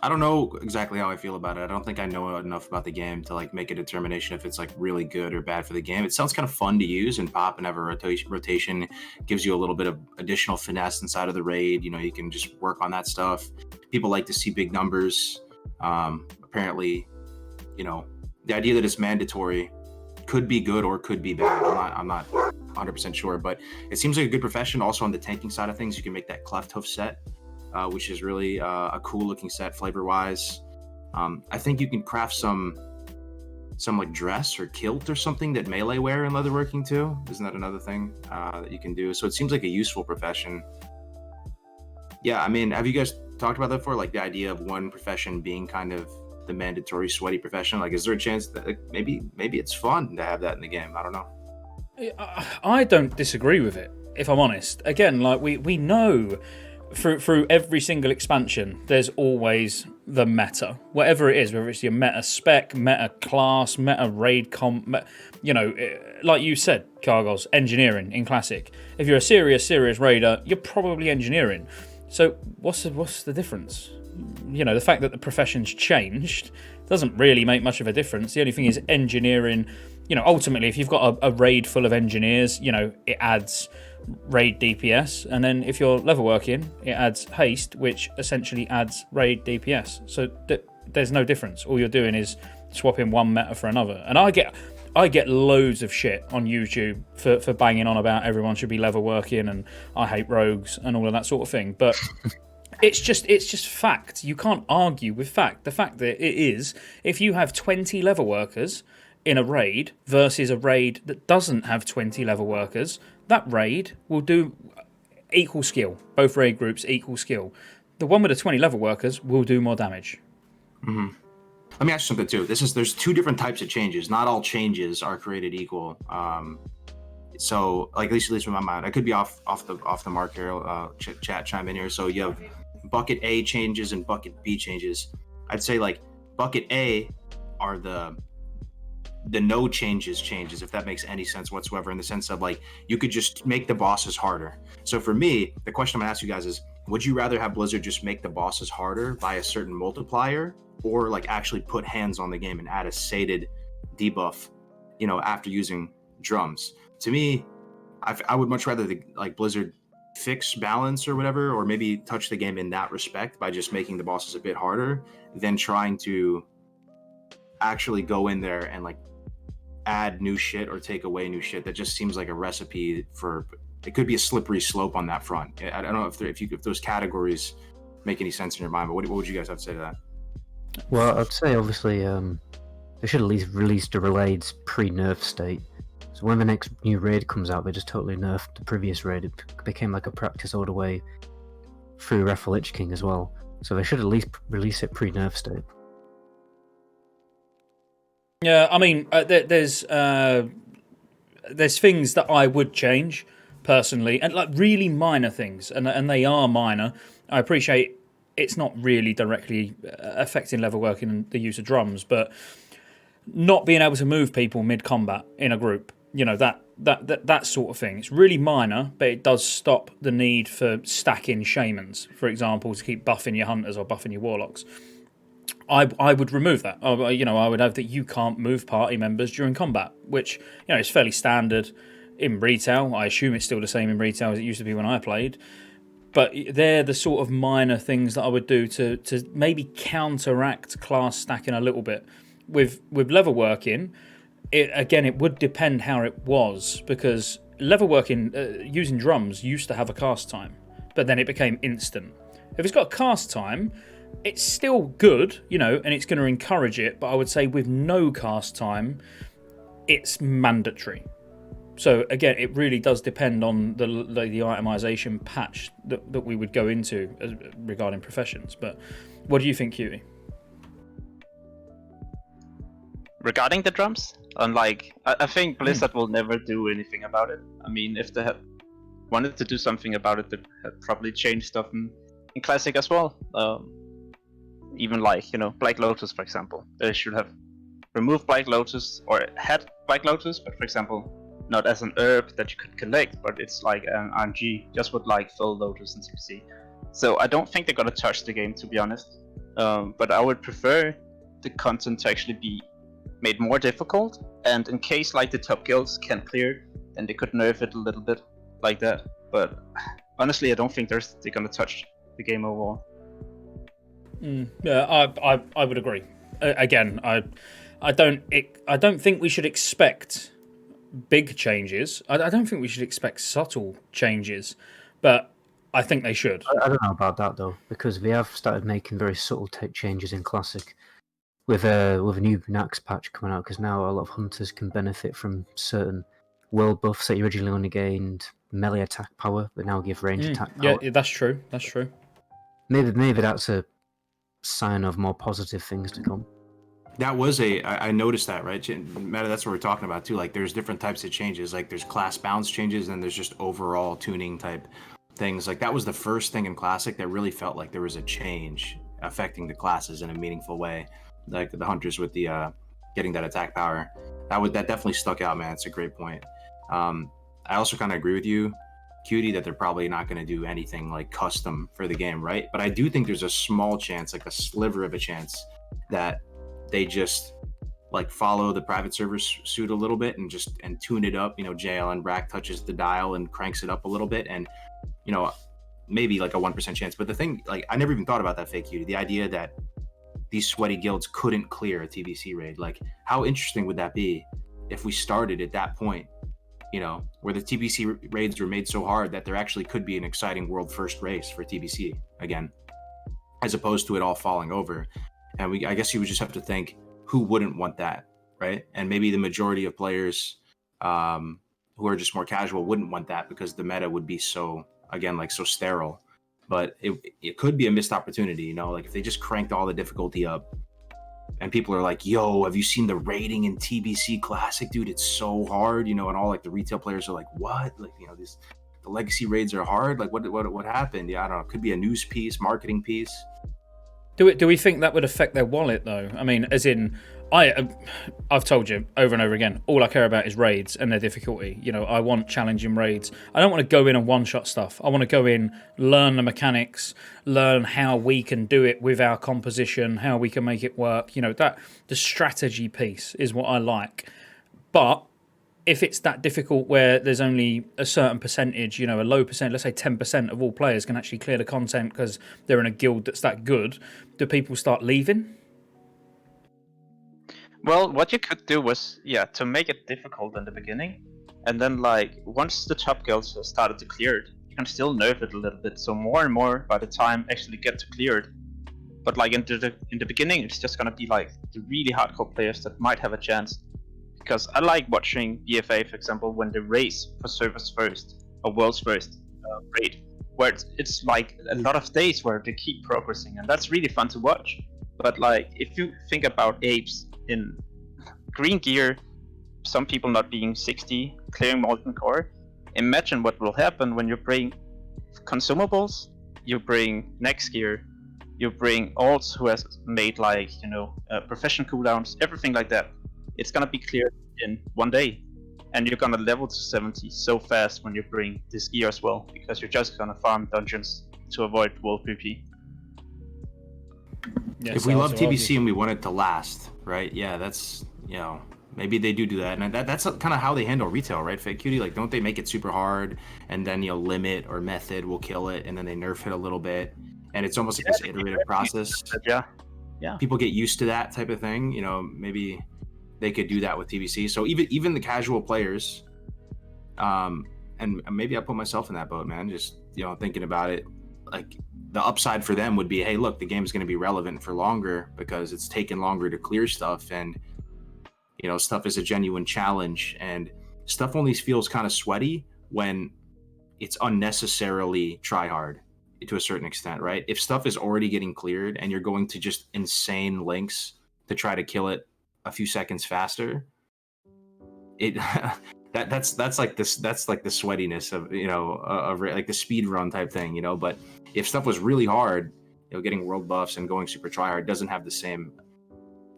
I don't know exactly how I feel about it. I don't think I know enough about the game to like make a determination if it's like really good or bad for the game. It sounds kind of fun to use and pop and have a rotation. Gives you a little bit of additional finesse inside of the raid. You know, you can just work on that stuff. People like to see big numbers. Apparently, you know, the idea that it's mandatory could be good or could be bad. I'm not 100% sure, but it seems like a good profession. Also on the tanking side of things, you can make that cleft hoof set. Which is really a cool looking set flavor wise. I think you can craft some like dress or kilt or something that melee wear in leatherworking too. Isn't that another thing that you can do? So it seems like a useful profession. Yeah, I mean, have you guys talked about that before? Like the idea of one profession being kind of the mandatory sweaty profession. Like, is there a chance that maybe it's fun to have that in the game? I don't know. I don't disagree with it, if I'm honest. Again, like we know. Through every single expansion, there's always the meta, whatever it is, whether it's your meta spec, meta class, meta raid comp, you know, like you said, Cargos, engineering in Classic. If you're a serious raider, you're probably engineering. So what's the difference? You know, the fact that the profession's changed doesn't really make much of a difference. The only thing is engineering, you know, ultimately, if you've got a raid full of engineers, you know, it adds raid DPS, and then if you're leatherworking, it adds haste, which essentially adds raid DPS. So there's no difference. All you're doing is swapping one meta for another. And I get loads of shit on YouTube for banging on about everyone should be leatherworking and I hate rogues and all of that sort of thing. But it's just fact. You can't argue with fact. The fact that it is, if you have 20 leatherworkers in a raid versus a raid that doesn't have 20 leatherworkers, that raid will do equal skill. Both raid groups equal skill. The one with the 20 leatherworkers will do more damage. Mm-hmm. Let me ask you something too. There's two different types of changes. Not all changes are created equal. So like at least in my mind, I could be off the mark here. Chat chime in here. So you have bucket A changes and bucket B changes. I'd say like bucket A are the no changes, if that makes any sense whatsoever, in the sense of like you could just make the bosses harder. So for me, the question I'm gonna ask you guys is, would you rather have Blizzard just make the bosses harder by a certain multiplier, or like actually put hands on the game and add a sated debuff, you know, after using drums? To me, I would much rather like Blizzard fix balance or whatever, or maybe touch the game in that respect by just making the bosses a bit harder than trying to actually go in there and like add new shit or take away new shit. That just seems like a recipe for, it could be a slippery slope on that front. I don't know if those categories make any sense in your mind, but what would you guys have to say to that? Well, I'd say obviously they should at least release the raids pre-nerf state. So when the next new raid comes out, they just totally nerfed the previous raid. It became like a practice all the way through Wrath of the Lich King as well. So they should at least release it pre-nerf state. Yeah, I mean, there's things that I would change personally, and like really minor things, and they are minor. I appreciate it's not really directly affecting leatherworking and the use of drums, but not being able to move people mid-combat in a group, you know, that sort of thing. It's really minor, but it does stop the need for stacking shamans, for example, to keep buffing your hunters or buffing your warlocks. I would remove that. You know, I would have that you can't move party members during combat, which, you know, is fairly standard in retail. I assume it's still the same in retail as it used to be when I played. But they're the sort of minor things that I would do to maybe counteract class stacking a little bit. With leatherworking, it would depend how it was, because leatherworking using drums used to have a cast time, but then it became instant. If it's got a cast time, it's still good, you know, and it's going to encourage it, but I would say with no cast time, it's mandatory. So again, it really does depend on the itemization patch that we would go into regarding professions. But what do you think, Huey? Regarding the drums, unlike I think Blizzard will never do anything about it. I mean, if they have, wanted to do something about it, they had probably changed stuff in Classic as well. Even like, Black Lotus, for example. They should have removed Black Lotus, or had Black Lotus, but for example, not as an herb that you could collect, but it's like an RNG, just with like full Lotus and TBC. So I don't think they're gonna touch the game, to be honest. But I would prefer the content to actually be made more difficult, and in case like the top guilds can't clear, then they could nerf it a little bit like that. But honestly, I don't think they're gonna touch the game overall. Yeah, I would agree. Again, I don't think we should expect big changes. I don't think we should expect subtle changes, but I think they should. I don't know about that though, because we have started making very subtle changes in Classic with a new Nax patch coming out, because now a lot of hunters can benefit from certain world buffs that you originally only gained melee attack power, but now give range attack power. Yeah, that's true. That's true. Maybe that's a sign of more positive things to come. That was I noticed that, right? Meta, that's what we're talking about too. Like there's different types of changes. Like there's class bounce changes, and there's just overall tuning type things. Like that was the first thing in Classic that really felt like there was a change affecting the classes in a meaningful way. Like the hunters with the getting that attack power. That definitely stuck out, man. It's a great point. I also kind of agree with you, Cutie, that they're probably not going to do anything like custom for the game, right? But I do think there's a small chance, like a sliver of a chance, that they just like follow the private server suit a little bit and tune it up. JLN Brack touches the dial and cranks it up a little bit, and maybe like a 1% chance. But the thing, like, I never even thought about that, Fake Cutie. The idea that these sweaty guilds couldn't clear a TBC raid, like how interesting would that be if we started at that point? Where the TBC raids were made so hard that there actually could be an exciting world first race for TBC again, as opposed to it all falling over. And I guess you would just have to think, who wouldn't want that, right? And maybe the majority of players who are just more casual wouldn't want that, because the meta would be so sterile. But it could be a missed opportunity, like if they just cranked all the difficulty up, and people are like, yo, have you seen the rating in TBC Classic, dude? It's so hard, and all like the retail players are like, what? Like, the legacy raids are hard. Like, what happened? Yeah, I don't know. It could be a news piece, marketing piece. Do we think that would affect their wallet though? I mean, as in, I've told you over and over again, all I care about is raids and their difficulty. I want challenging raids. I don't want to go in and one-shot stuff. I want to go in, learn the mechanics, learn how we can do it with our composition, how we can make it work. That the strategy piece is what I like. But if it's that difficult where there's only a certain percentage, a low percent, let's say 10% of all players can actually clear the content because they're in a guild that's that good, do people start leaving? Well, what you could do was, to make it difficult in the beginning, and then like once the top guilds have started to clear it, you can still nerf it a little bit, so more and more by the time actually get to clear it. But like in the beginning, it's just gonna be like the really hardcore players that might have a chance. Because I like watching BFA, for example, when they race for servers first or world's first raid, where it's like a lot of days where they keep progressing, and that's really fun to watch. But like if you think about apes in green gear, some people not being 60, clearing molten core, imagine what will happen when you bring consumables, you bring next gear, you bring alts who has made like profession cooldowns, everything like that. It's gonna be cleared in one day, and you're gonna level to 70 so fast when you bring this gear as well, because you're just gonna farm dungeons to avoid world PvP. Yeah, if we love TBC and we want it to last, right? Yeah, that's maybe they do that, and that's kind of how they handle retail, right? Fake Cutie, like don't they make it super hard, and then limit or method will kill it, and then they nerf it a little bit, and it's almost like this iterative process. Yeah. People get used to that type of thing. Maybe they could do that with TBC. So even the casual players, and maybe I put myself in that boat, man. Just thinking about it, like the upside for them would be, hey, look, the game's going to be relevant for longer because it's taken longer to clear stuff, and stuff is a genuine challenge, and stuff only feels kind of sweaty when it's unnecessarily try hard to a certain extent, right? If stuff is already getting cleared and you're going to just insane lengths to try to kill it a few seconds faster, that's like this, that's like the sweatiness of, of like the speed run type thing, but if stuff was really hard, getting world buffs and going super try hard doesn't have the same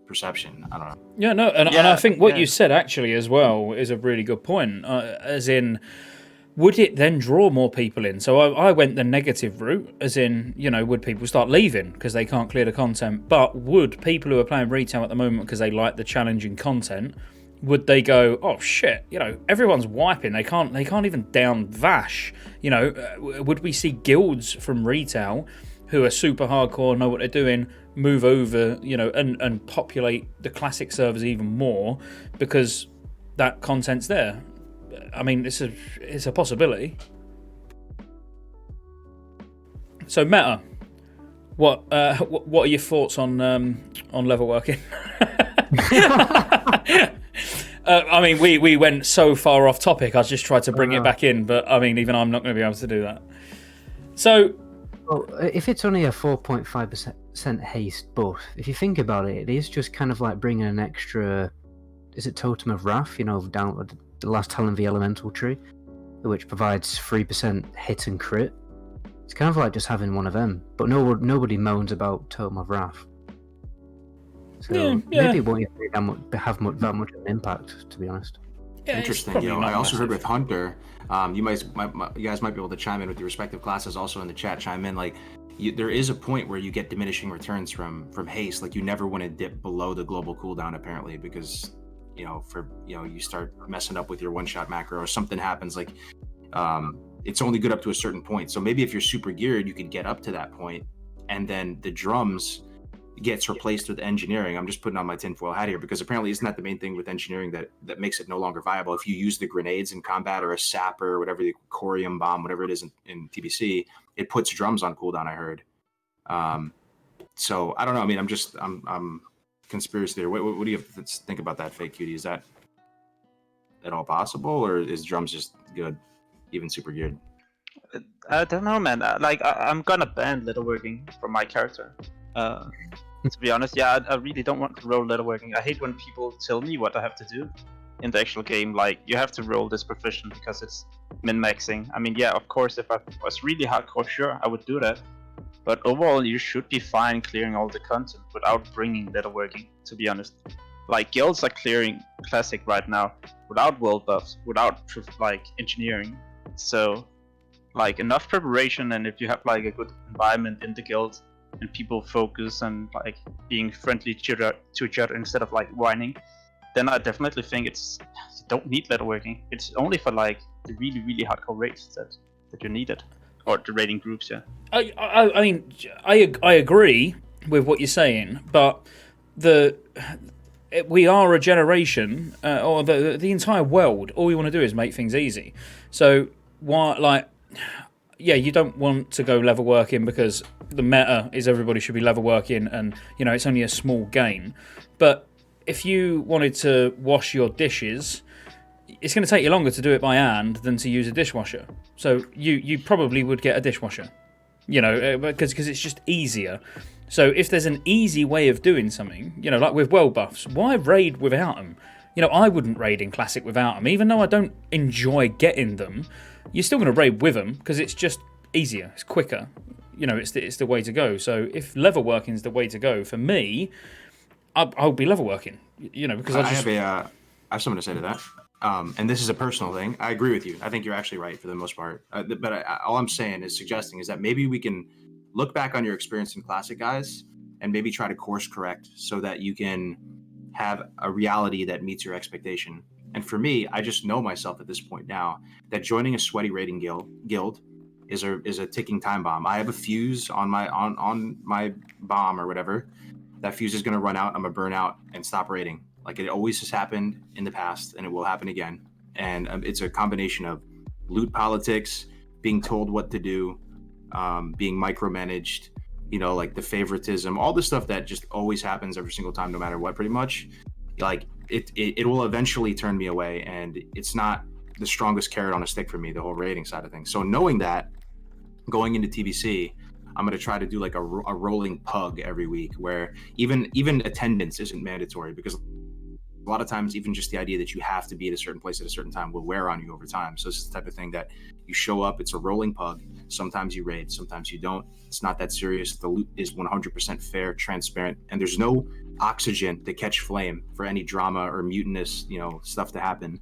perception. I don't know. Yeah, no, and I think what you said actually as well is a really good point, as in, would it then draw more people in? So I went the negative route, as in, would people start leaving because they can't clear the content? But would people who are playing retail at the moment because they like the challenging content, would they go, oh shit, everyone's wiping, they can't even down Vash? Would we see guilds from retail who are super hardcore, know what they're doing, move over, and populate the classic servers even more because that content's there? I mean, it's a possibility. So, Meta, what are your thoughts on Leatherworking? I mean, we went so far off topic. I just tried to bring it back in, but I mean, even I'm not going to be able to do that. So, well, if it's only a 4.5% haste buff, if you think about it, it is just kind of like bringing an extra. Is it Totem of Wrath? Down the last talent the elemental tree, which provides 3% hit and crit. It's kind of like just having one of them, but nobody moans about Totem of Wrath. So maybe it won't have that much of an impact, to be honest. Yeah, interesting. I also heard with Hunter, you guys might be able to chime in with your respective classes. Also in the chat, chime in. Like, there is a point where you get diminishing returns from haste. Like, you never want to dip below the global cooldown, apparently, because you start messing up with your one-shot macro or something happens. Like, it's only good up to a certain point. So maybe if you're super geared, you could get up to that point, and then the drums gets replaced with engineering. I'm just putting on my tinfoil hat here, because apparently isn't that the main thing with engineering that makes it no longer viable? If you use the grenades in combat, or a sapper, or whatever, the corium bomb, whatever it is in TBC, it puts drums on cooldown, I heard. So I don't know. I mean, I'm conspiracy theory. What do you have to think about that, Fake Cutie? Is that at all possible, or is drums just good, even super geared? I don't know, man. I'm gonna ban Leatherworking from my character. To be honest, I really don't want to roll Leatherworking. I hate when people tell me what I have to do in the actual game. Like, you have to roll this profession because it's min-maxing. I mean, of course, if I was really hardcore, sure, I would do that. But overall, you should be fine clearing all the content without bringing Leatherworking, to be honest. Like, guilds are clearing Classic right now without world buffs, without, engineering. So, enough preparation, and if you have, a good environment in the guild, and people focus on, being friendly to each other instead of, whining, then I definitely think you don't need Leatherworking. It's only for, the really, really hardcore raids that you need it. Or the raiding groups, I mean, I agree with what you're saying, but we are a generation, or the entire world, all we want to do is make things easy. So why, you don't want to go leatherworking because the meta is everybody should be leatherworking, and it's only a small gain. But if you wanted to wash your dishes, it's going to take you longer to do it by hand than to use a dishwasher. So you probably would get a dishwasher, because it's just easier. So if there's an easy way of doing something, like with world buffs, why raid without them? I wouldn't raid in Classic without them, even though I don't enjoy getting them. You're still going to raid with them because it's just easier, it's quicker. It's the way to go. So if leatherworking is the way to go for me, I'll be leatherworking. Because I have something to say to that. And this is a personal thing. I agree with you. I think you're actually right for the most part. But all I'm suggesting is that maybe we can look back on your experience in Classic, guys, and maybe try to course correct so that you can have a reality that meets your expectation. And for me, I just know myself at this point now that joining a sweaty raiding guild is a ticking time bomb. I have a fuse on my bomb or whatever. That fuse is going to run out. I'm going to burn out and stop raiding. Like it always has happened in the past, and it will happen again. And it's a combination of loot politics, being told what to do, being micromanaged, like the favoritism, all the stuff that just always happens every single time, no matter what, pretty much. Like it will eventually turn me away, and it's not the strongest carrot on a stick for me, the whole rating side of things. So knowing that, going into TBC, I'm going to try to do like a rolling pug every week, where even attendance isn't mandatory, because a lot of times even just the idea that you have to be at a certain place at a certain time will wear on you over time. So it's the type of thing that you show up, it's a rolling pug. Sometimes you raid, sometimes you don't. It's not that serious. The loot is 100% fair, transparent, and there's no oxygen to catch flame for any drama or mutinous, stuff to happen.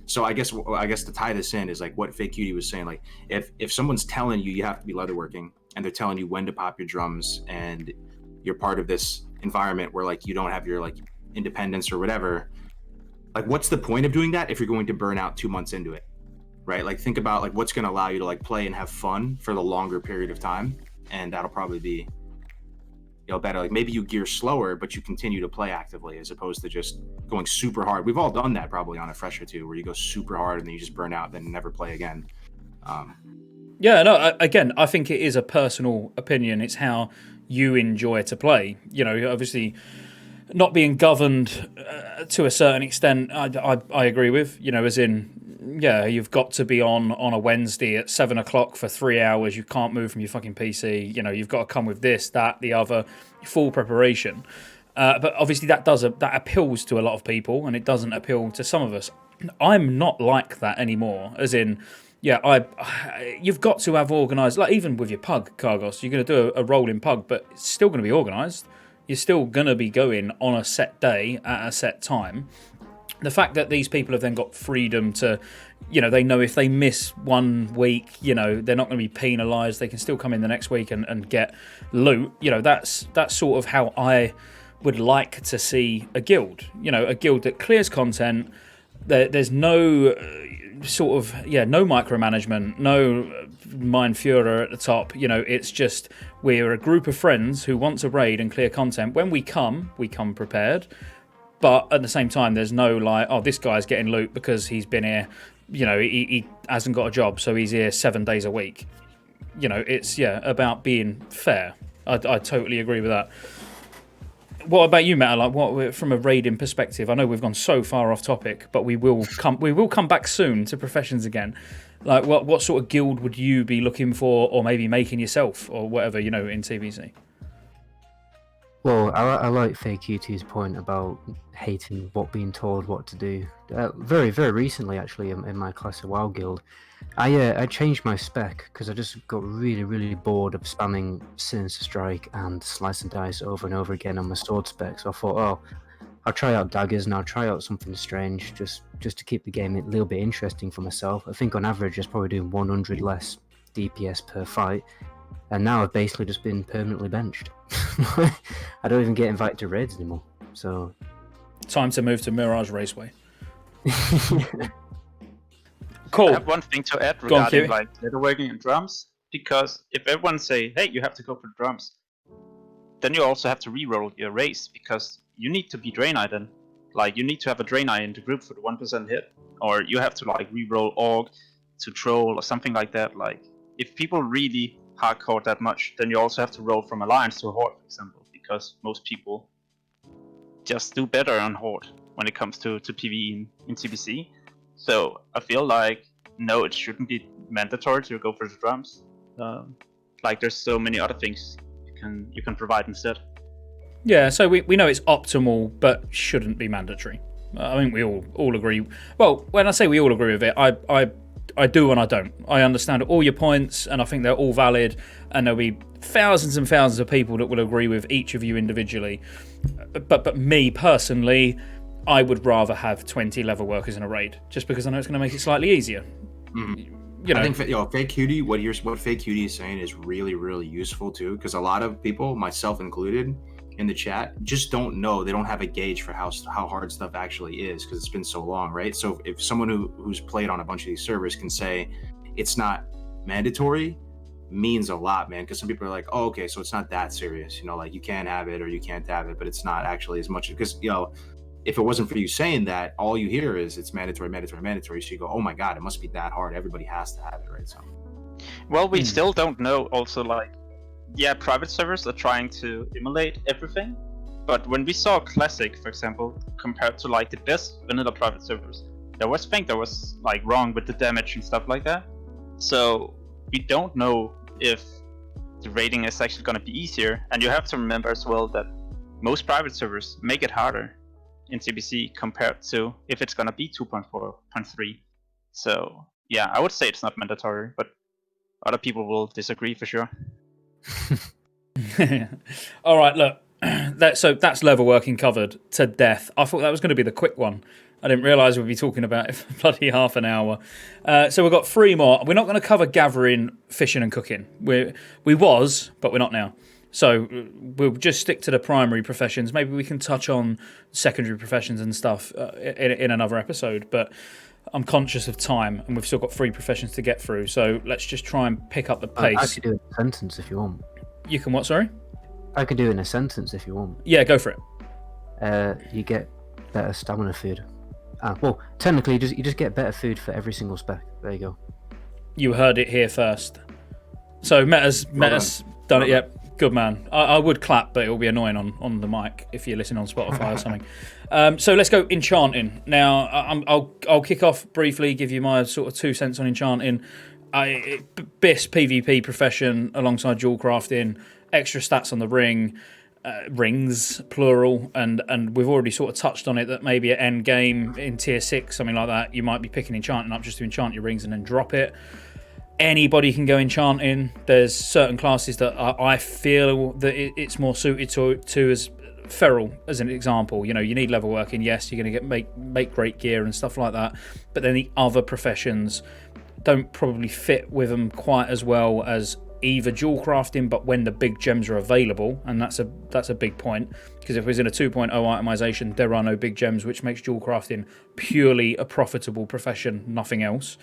So I guess to tie this in is like what Fake Cutie was saying. Like if someone's telling you have to be leatherworking, and they're telling you when to pop your drums, and you're part of this environment where like you don't have your like independence or whatever, like what's the point of doing that if you're going to burn out 2 months into it, right? Like think about like what's going to allow you to like play and have fun for the longer period of time, and that'll probably be better. Like maybe you gear slower but you continue to play actively as opposed to just going super hard. We've all done that probably on a fresh or two, where you go super hard and then you just burn out, then never play again. Again, I think it is a personal opinion. It's how you enjoy to play. Obviously not being governed to a certain extent, I agree with, as in, you've got to be on a Wednesday at 7 o'clock for 3 hours. You can't move from your fucking PC. You've got to come with this, that, the other, full preparation. But obviously that appeals to a lot of people, and it doesn't appeal to some of us. I'm not like that anymore, as in, you've got to have organised, like even with your pug, Cargos, you're going to do a rolling pug, but it's still going to be organised. You're still going to be going on a set day at a set time. The fact that these people have then got freedom to, they know if they miss 1 week, they're not going to be penalised. They can still come in the next week and get loot. That's sort of how I would like to see a guild. A guild that clears content. There's no no micromanagement, no Mind Führer at the top. It's just we're a group of friends who want to raid and clear content. When we come prepared. But at the same time, there's no like, oh, this guy's getting loot because he's been here, he hasn't got a job, so he's here 7 days a week. It's, about being fair. I totally agree with that. What about you, Matt? Like, what from a raiding perspective? I know we've gone so far off topic, but we will come back soon to Professions again. Like, what sort of guild would you be looking for, or maybe making yourself, or whatever, in TBC? Well, I like Fake Cutie's point about hating being told what to do. Very, very recently, actually, in my class of WoW guild, I changed my spec because I just got really, really bored of spamming Sinister Strike and Slice and Dice over and over again on my sword spec. So I thought, I'll try out daggers and I'll try out something strange just to keep the game a little bit interesting for myself. I think on average, I was probably doing 100 less DPS per fight. And now I've basically just been permanently benched. I don't even get invited to raids anymore. So, time to move to Mirage Raceway. Cool. I have one thing to add regarding like leatherworking and drums, because if everyone say, "Hey, you have to go for the drums," then you also have to re-roll your race because you need to be Draenei then. Like you need to have a Draenei in the group for the 1% hit, or you have to like re-roll Orc to Troll or something like that. Like if people really hardcore that much, then you also have to roll from Alliance to Horde, for example, because most people just do better on Horde when it comes to PvE in TBC. So I feel like, no, it shouldn't be mandatory to go for the drums. Like there's so many other things you can provide instead. Yeah, so we know it's optimal, but shouldn't be mandatory. I think we all agree. Well, when I say we all agree with it, I do and I don't. I understand all your points, and I think they're all valid, and there'll be thousands and thousands of people that will agree with each of you individually. But me personally, I would rather have 20 level workers in a raid, just because I know it's going to make it slightly easier. Mm-hmm. I think Fake Cutie, what Fake Cutie is saying is really, really useful too, because a lot of people, myself included, in the chat just don't know. They don't have a gauge for how hard stuff actually is because it's been so long, right? So if someone who's played on a bunch of these servers can say it's not mandatory, means a lot, man. Because some people are like, oh, okay, so it's not that serious, like you can have it or you can't have it, but it's not actually as much. Because if it wasn't for you saying that, all you hear is it's mandatory. So you go, oh my god, it must be that hard. Everybody has to have it, right? So well, we still don't know. Also, like, yeah, private servers are trying to emulate everything, but when we saw Classic, for example, compared to like the best vanilla private servers, there was like wrong with the damage and stuff like that. So we don't know if the rating is actually going to be easier. And you have to remember as well that most private servers make it harder. in TBC compared to if it's gonna be 2.4.3. So yeah, I would say it's not mandatory, but other people will disagree for sure. All right, look, that's leatherworking covered to death. I thought that was going to be the quick one. I didn't realise we'd be talking about it for bloody half an hour. So we've got 3 more. We're not going to cover gathering, fishing, and cooking. We was, but we're not now. So we'll just stick to the primary professions. Maybe we can touch on secondary professions and stuff in another episode. But I'm conscious of time, and we've still got 3 professions to get through. So let's just try and pick up the pace. I could do it in a sentence if you want. You can what, sorry? I could do it in a sentence if you want. Yeah, go for it. You get better stamina food. Well, technically, you just get better food for every single spec. There you go. You heard it here first. So Meta's done it. Yep. Good man. I would clap, but it will be annoying on the mic if you're listening on Spotify or something. So let's go enchanting. Now, I'll kick off briefly, give you my sort of 2 cents on enchanting. BIS PvP profession alongside Jewelcrafting, extra stats on the rings, plural, and we've already sort of touched on it that maybe at end game in tier 6, something like that, you might be picking enchanting up just to enchant your rings and then drop it. Anybody can go enchanting. There's certain classes that I feel that it's more suited to as feral, as an example. You know, you need leatherworking. Yes, you're going to make great gear and stuff like that. But then the other professions don't probably fit with them quite as well as either Jewelcrafting, but when the big gems are available, and that's a big point, because if it was in a 2.0 itemization, there are no big gems, which makes Jewelcrafting purely a profitable profession, nothing else.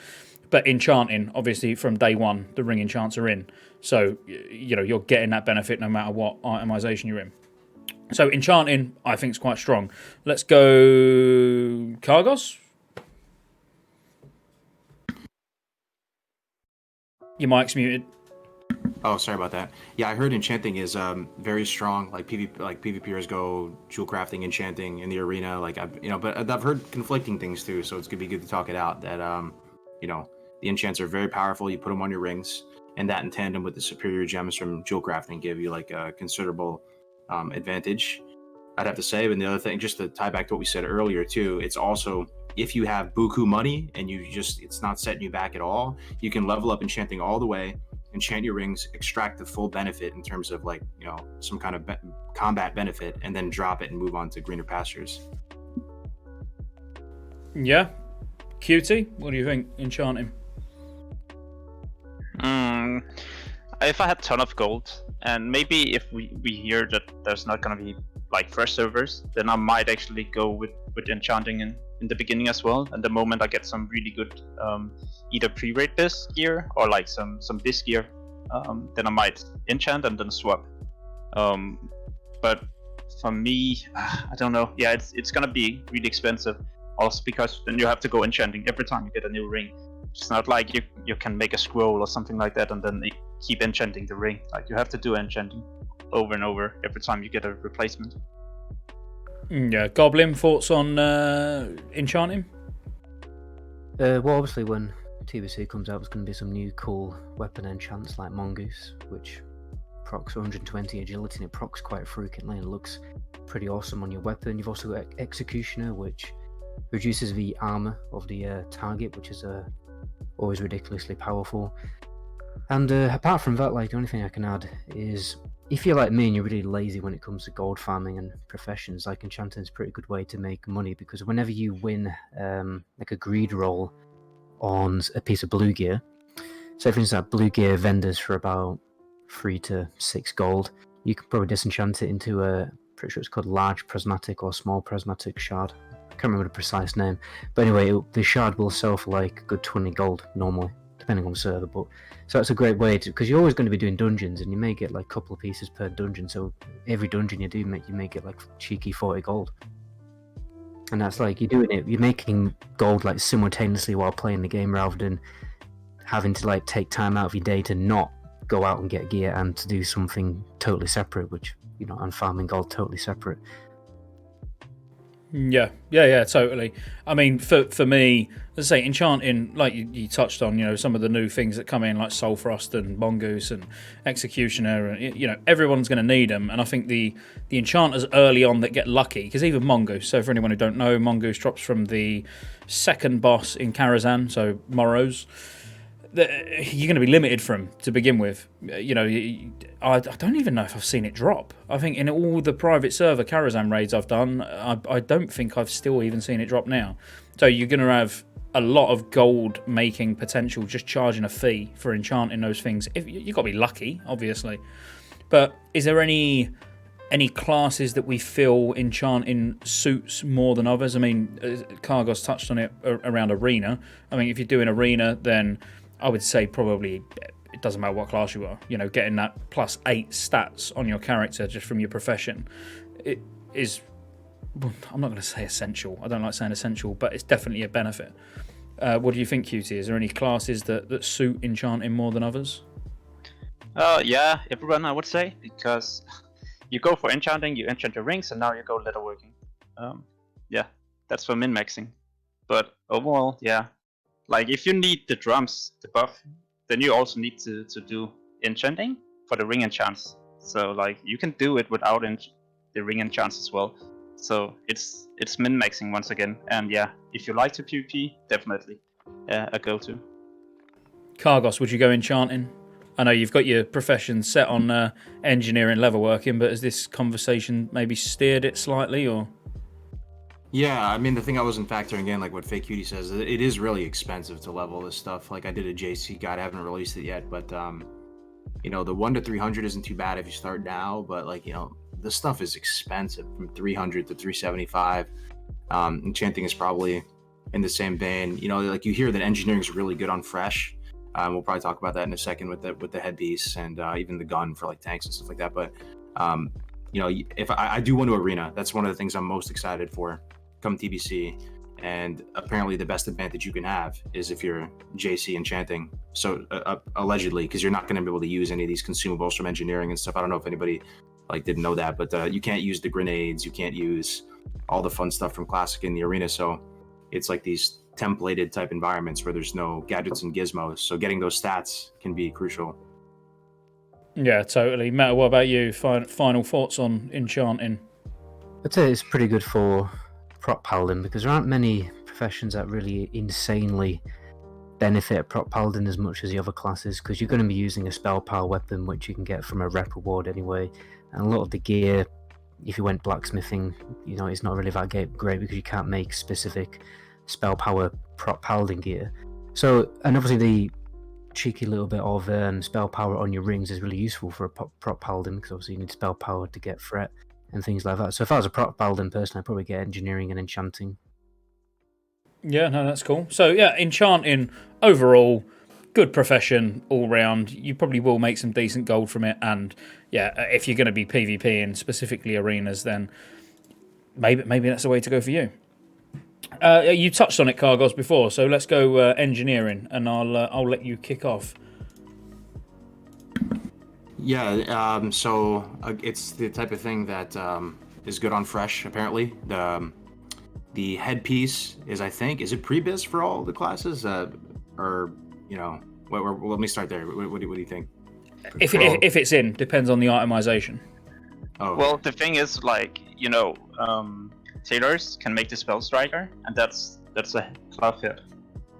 But enchanting, obviously, from day one, the ring enchants are in. So, you know, you're getting that benefit no matter what itemization you're in. So, enchanting, I think, is quite strong. Let's go Cargos. Your mic's muted. Oh, sorry about that. Yeah, I heard enchanting is very strong. Like PvPers go Jewelcrafting, enchanting in the arena. But I've heard conflicting things too. So it's gonna be good to talk it out. That the enchants are very powerful. You put them on your rings, and that in tandem with the superior gems from Jewelcrafting give you like a considerable advantage, I'd have to say. And the other thing, just to tie back to what we said earlier too, it's also, if you have buku money and it's not setting you back at all, you can level up enchanting all the way, enchant your rings, extract the full benefit in terms of some kind of combat benefit, and then drop it and move on to greener pastures. Yeah. Cutie, what do you think? Enchanting. If I had a ton of gold, and maybe if we hear that there's not gonna be like fresh servers, then I might actually go with enchanting in the beginning as well. And the moment I get some really good either pre-rate BIS gear or like some BIS gear, then I might enchant and then swap. But for me, I don't know. Yeah, it's gonna be really expensive, also because then you have to go enchanting every time you get a new ring. It's not like you can make a scroll or something like that and then keep enchanting the ring. Like, you have to do enchanting over and over every time you get a replacement. Yeah, Goblin, thoughts on enchanting? Well, obviously when TBC comes out, there's going to be some new cool weapon enchants like Mongoose, which procs 120 agility, and it procs quite frequently and it looks pretty awesome on your weapon. You've also got Executioner, which reduces the armor of the target, which is always ridiculously powerful. And apart from that, like, the only thing I can add is, if you're like me and you're really lazy when it comes to gold farming and professions, like, enchanting is a pretty good way to make money, because whenever you win like a greed roll on a piece of blue gear, so for instance, blue gear vendors for about 3 to 6 gold, you can probably disenchant it into a, pretty sure it's called large prismatic or small prismatic shard. I can't remember the precise name, but anyway, the shard will sell for like a good 20 gold normally, depending on the server. But so that's a great way to, because you're always going to be doing dungeons and you may get like a couple of pieces per dungeon, so every dungeon you do, you may get like cheeky 40 gold. And that's like, you're making gold like simultaneously while playing the game, rather than having to like take time out of your day to not go out and get gear and to do something totally separate, which, and farming gold totally separate. Yeah, totally. I mean, for me, as I say, Enchanting, like you touched on, some of the new things that come in, like Soul Frost and Mongoose and Executioner, and everyone's going to need them. And I think the enchanters early on that get lucky, because even Mongoose. So for anyone who don't know, Mongoose drops from the second boss in Karazhan, so Morrows. You're going to be limited from to begin with. I don't even know if I've seen it drop. I think in all the private server Karazhan raids I've done, I don't think I've still even seen it drop now. So you're going to have a lot of gold making potential just charging a fee for enchanting those things. You've got to be lucky, obviously. But is there any classes that we feel enchanting suits more than others? I mean, Cargos touched on it around arena. I mean, if you're doing arena, then I would say probably it doesn't matter what class you are. Getting that +8 stats on your character just from your profession, it is. I'm not going to say essential. I don't like saying essential, but it's definitely a benefit. What do you think, QT? Is there any classes that suit enchanting more than others? Yeah, everyone, I would say, because you go for enchanting, you enchant your rings, and now you go leatherworking. Yeah, that's for min-maxing. But overall, yeah. Like, if you need the drums, the buff, then you also need to do enchanting for the ring enchants. So, like, you can do it without the ring enchants as well. So, it's min-maxing once again. And yeah, if you like to PvP, definitely a go-to. Cargos, would you go enchanting? I know you've got your profession set on engineering leatherworking, but has this conversation maybe steered it slightly, or...? Yeah, I mean, the thing I wasn't factoring in, like what Fake Cutie says, it is really expensive to level this stuff. Like, I did a JC guide, I haven't released it yet, but, the 1 to 300 isn't too bad if you start now, but, like, this stuff is expensive from 300 to 375. Enchanting is probably in the same vein. Like, you hear that engineering is really good on fresh. We'll probably talk about that in a second with the headpiece and even the gun for, like, tanks and stuff like that, but, if I do want to arena, that's one of the things I'm most excited for come TBC, and apparently the best advantage you can have is if you're JC enchanting. So allegedly, because you're not going to be able to use any of these consumables from engineering and stuff. I don't know if anybody didn't know that, but you can't use the grenades, you can't use all the fun stuff from Classic in the arena. So it's like these templated type environments where there's no gadgets and gizmos. So getting those stats can be crucial. Yeah, totally. Matt, what about you? Final thoughts on enchanting? I'd say it's pretty good for prop paladin because there aren't many professions that really insanely benefit prop paladin as much as the other classes, because you're going to be using a spell power weapon which you can get from a rep reward anyway, and a lot of the gear, if you went blacksmithing, it's not really that great because you can't make specific spell power prop paladin gear. So, and obviously the cheeky little bit of spell power on your rings is really useful for a prop paladin, because obviously you need spell power to get threat and things like that. So if I was a prop paladin person, I'd probably get engineering and enchanting. Yeah, no, that's cool. So yeah, enchanting overall, good profession all round. You probably will make some decent gold from it, and yeah, if you're going to be PvPing specifically arenas, then maybe that's the way to go for you. You touched on it, Cargos, before, so let's go engineering, and I'll let you kick off. Yeah, so it's the type of thing that is good on fresh. Apparently, the headpiece is, I think, is it pre-biz for all the classes, or let me start there. What do you think? If it's in, depends on the itemization. Oh, well, the thing is, like, tailors can make the spell striker, and that's a cloth hit,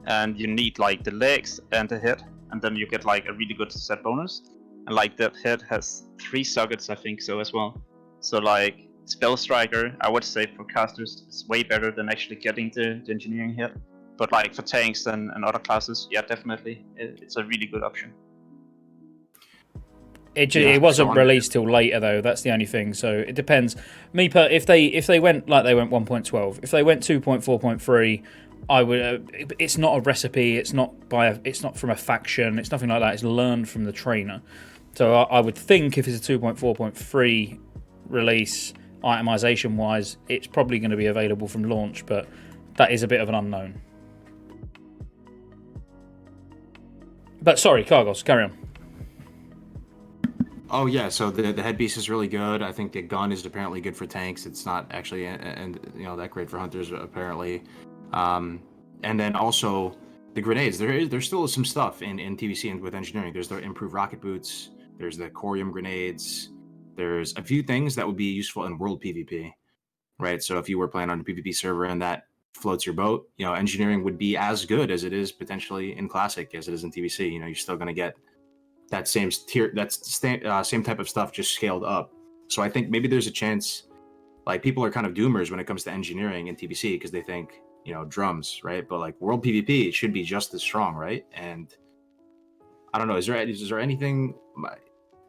and you need like the legs and the head, and then you get like a really good set bonus. And like that head has 3 sockets, I think so as well. So like spell striker, I would say for casters is way better than actually getting the engineering hit. But like for tanks and other classes, yeah, definitely it's a really good option. It wasn't released till later though. That's the only thing. So it depends. If they went 1.12, if they went 2.4.3, I would. It's not a recipe. It's not from a faction. It's nothing like that. It's learned from the trainer. So I would think if it's a 2.4.3 release, itemization wise, it's probably going to be available from launch. But that is a bit of an unknown. But sorry, Cargos, carry on. Oh yeah, so the headpiece is really good. I think the gun is apparently good for tanks. It's not actually and that great for hunters apparently. And then also the grenades. There still is some stuff in TBC and with engineering. There's the improved rocket boots. There's the corium grenades. There's a few things that would be useful in world PvP, right? So if you were playing on a PvP server and that floats your boat, engineering would be as good as it is potentially in classic as it is in TBC. You're still going to get that same tier, same type of stuff, just scaled up. So I think maybe there's a chance, like people are kind of doomers when it comes to engineering in TBC because they think, drums, right? But like world PvP should be just as strong, right? And I don't know, is there anything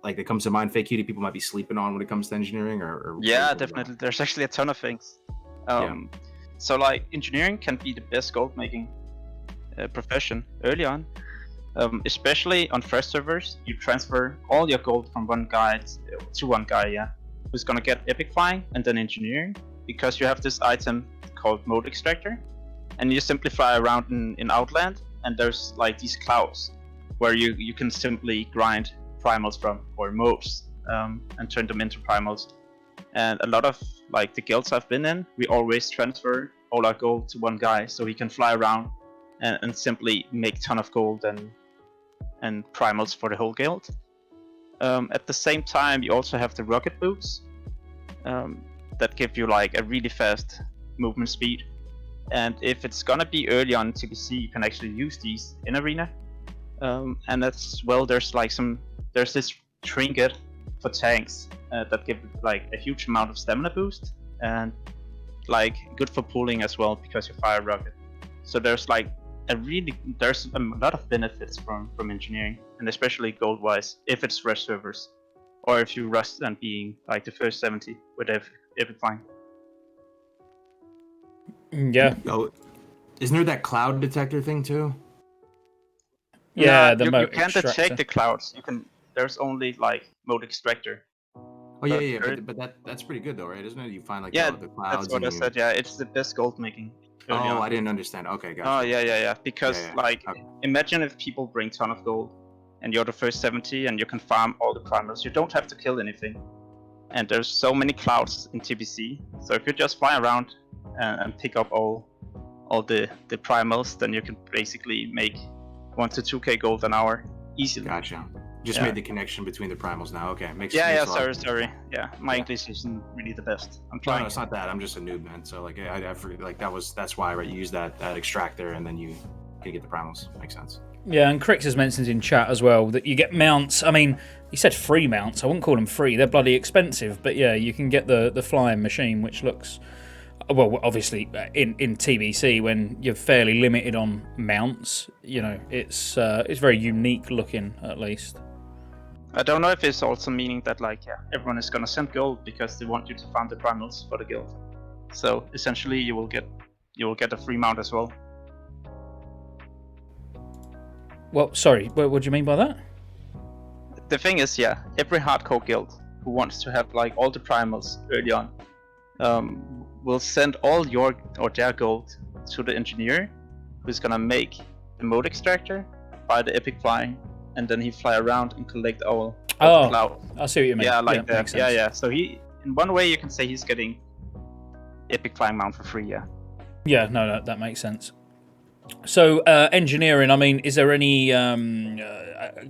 like that comes to mind, fake cutie, people might be sleeping on when it comes to engineering, or Yeah, definitely. There's actually a ton of things. So like engineering can be the best gold making profession early on. Especially on first servers, you transfer all your gold from one guy to one guy, who's gonna get epic flying and then engineering, because you have this item called mode extractor, and you simply fly around in Outland, and there's like these clouds where you can simply grind primals from, or modes, and turn them into primals. And a lot of like the guilds I've been in, we always transfer all our gold to one guy so he can fly around and simply make ton of gold and primals for the whole guild. At the same time, you also have the rocket boots that give you like a really fast movement speed. And if it's gonna be early on TBC, you can actually use these in arena. And that's, well, there's this trinket for tanks that give like a huge amount of stamina boost, and like good for pulling as well because you fire rocket. So there's a lot of benefits from engineering, and especially gold wise if it's rush servers, or if you rush and being like the first 70 with epic flying. Yeah. Oh, isn't there that cloud detector thing too? Yeah, you mode can't extractor. detect the clouds. There's only like mode extractor. Oh yeah, but that's pretty good though, right? Isn't it? You find like the clouds. That's what I said. Yeah, it's the best gold making. Oh, I didn't understand. Okay, gotcha. Oh yeah. Because imagine if people bring ton of gold, and you're the first 70, and you can farm all the primals. You don't have to kill anything, and there's so many clouds in TBC. So if you just fly around and pick up all the primals, then you can basically make 1 to 2k gold an hour easily. Gotcha. Just made the connection between the primals now. Okay, makes sorry. Yeah, my English isn't really the best. I'm trying. No, it's not that. I'm just a noob, man. So like, I forget, like that's why, right? You use that extractor, and then you can get the primals. Makes sense. Yeah, and Crix has mentioned in chat as well that you get mounts. I mean, he said free mounts. I wouldn't call them free. They're bloody expensive. But yeah, you can get the flying machine, which looks, well, obviously in TBC when you're fairly limited on mounts, it's very unique looking at least. I don't know if it's also meaning that everyone is gonna send gold because they want you to farm the primals for the guild. So essentially, you will get a free mount as well. Well, sorry, what do you mean by that? The thing is, every hardcore guild who wants to have all the primals early on will send all their gold to the engineer, who's gonna make the mode extractor, buy the epic flying, and then he fly around and collect all the cloud. I see what you mean. Yeah, that. Yeah. So in one way you can say he's getting epic flying mount for free. Yeah. Yeah, no, that makes sense. So engineering. I mean, is there any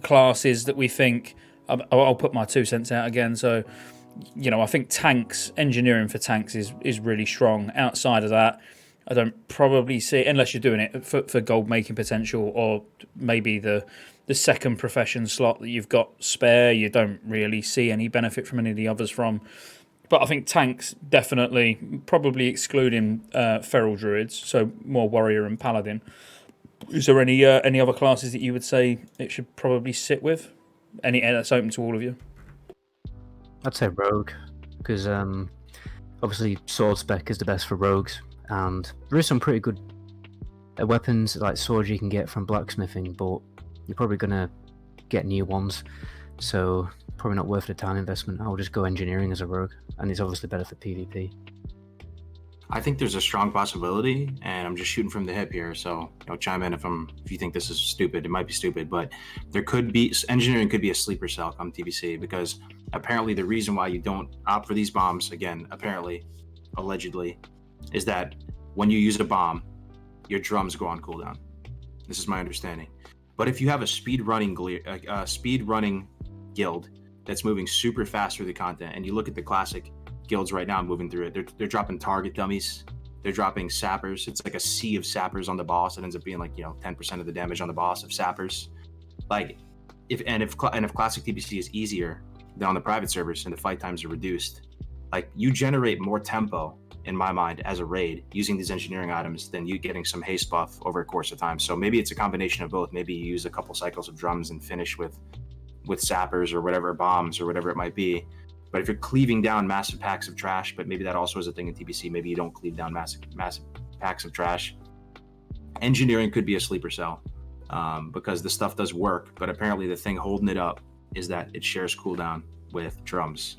classes that we think? I'll put my 2 cents out again. So, I think engineering for tanks is really strong. Outside of that, I don't probably see, unless you're doing it for gold making potential, or maybe the second profession slot that you've got spare, you don't really see any benefit from any of the others from. But I think tanks, definitely, probably excluding feral druids, so more warrior and paladin. Is there any other classes that you would say it should probably sit with? Any that's open to all of you? I'd say rogue, because obviously sword spec is the best for rogues, and there is some pretty good weapons like swords you can get from blacksmithing, but you're probably gonna get new ones, so probably not worth the time investment. I'll just go engineering as a rogue, and it's obviously better for PvP. I think there's a strong possibility, and I'm just shooting from the hip here. So, chime in if you think this is stupid. It might be stupid, but engineering could be a sleeper cell come TBC, because apparently the reason why you don't opt for these bombs, again, apparently, allegedly, is that when you use a bomb, your drums go on cooldown. This is my understanding. But if you have a speed running guild that's moving super fast through the content, and you look at the classic guilds right now moving through it, they're dropping target dummies, they're dropping sappers. It's like a sea of sappers on the boss. It ends up being like 10% of the damage on the boss of sappers. Like if classic TBC is easier than on the private servers and the fight times are reduced, like you generate more tempo in my mind as a raid using these engineering items than you getting some haste buff over a course of time. So maybe it's a combination of both. Maybe you use a couple cycles of drums and finish with sappers or whatever, bombs or whatever it might be. But if you're cleaving down massive packs of trash, but maybe that also is a thing in TBC, maybe you don't cleave down massive packs of trash. Engineering could be a sleeper cell because the stuff does work, but apparently the thing holding it up is that it shares cooldown with drums.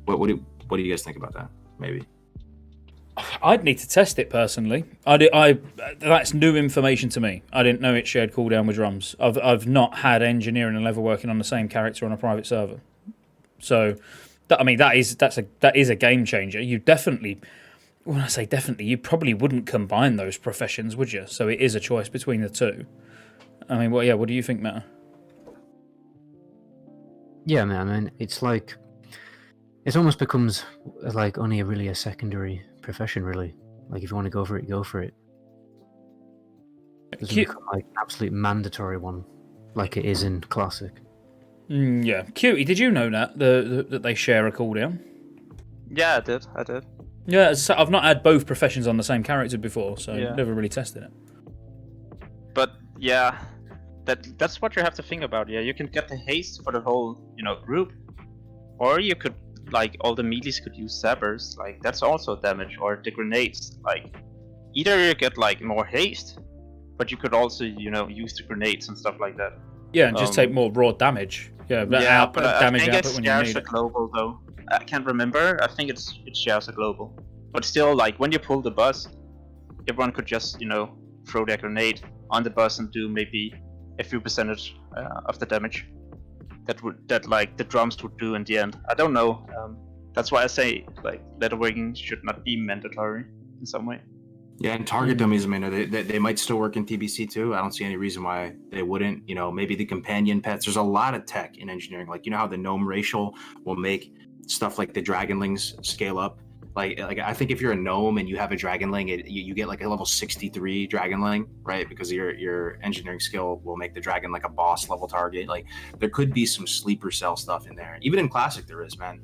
What do you guys think about that? Maybe. I'd need to test it personally. That's new information to me. I didn't know it shared cooldown with drums. I've not had engineering and leatherworking on the same character on a private server. So, that is a game changer. You definitely, when I say definitely, you probably wouldn't combine those professions, would you? So it is a choice between the two. I mean, what do you think, Meta? Yeah, man. I mean, it's like it almost becomes like only really a secondary profession, really. Like if you want to go for it, go for it. It doesn't become like an absolute mandatory one, like it is in Classic. Yeah, Cutie, did you know that that they share a cooldown? Yeah, I did. Yeah, so I've not had both professions on the same character before, so never really tested it. But yeah, that's what you have to think about. Yeah, you can get the haste for the whole group, or you could all the melees could use sappers. Like that's also damage, or the grenades. Like either you get more haste, but you could also use the grenades and stuff like that. Yeah, and just take more raw damage. Yeah, but damage I think output it when you shares need a it. global though. I can't remember. I think it shares a global. But still, when you pull the bus, everyone could just throw their grenade on the bus and do maybe a few percentage of the damage that the drums would do in the end. I don't know. That's why I say leatherworking should not be mandatory in some way. Yeah, and target dummies, I mean, they might still work in TBC too. I don't see any reason why they wouldn't. Maybe the companion pets. There's a lot of tech in engineering. Like, how the gnome racial will make stuff like the dragonlings scale up. Like I think if you're a gnome and you have a dragonling, you get a level 63 dragonling, right? Because your engineering skill will make the dragon like a boss level target. Like there could be some sleeper cell stuff in there. Even in Classic there is, man.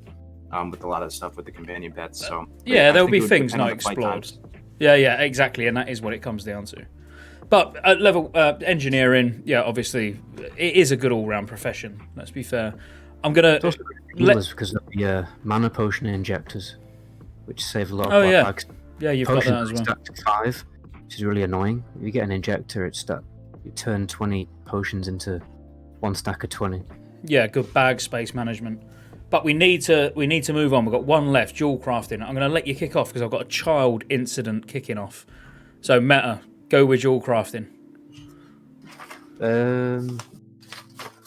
With a lot of stuff with the companion pets. So yeah, there'll be things not explored. Yeah, exactly, and that is what it comes down to. But at level engineering, yeah, obviously, it is a good all-round profession. Let's be fair. I'm gonna because of the mana potion injectors, which save a lot of bags. Yeah, you've got that as well. Stacked to 5, which is really annoying. If you get an injector, you turn 20 potions into one stack of 20. Yeah, good bag space management. But we need to move on. We've got one left, Jewelcrafting. I'm going to let you kick off because I've got a child incident kicking off. So, Meta, go with Jewelcrafting.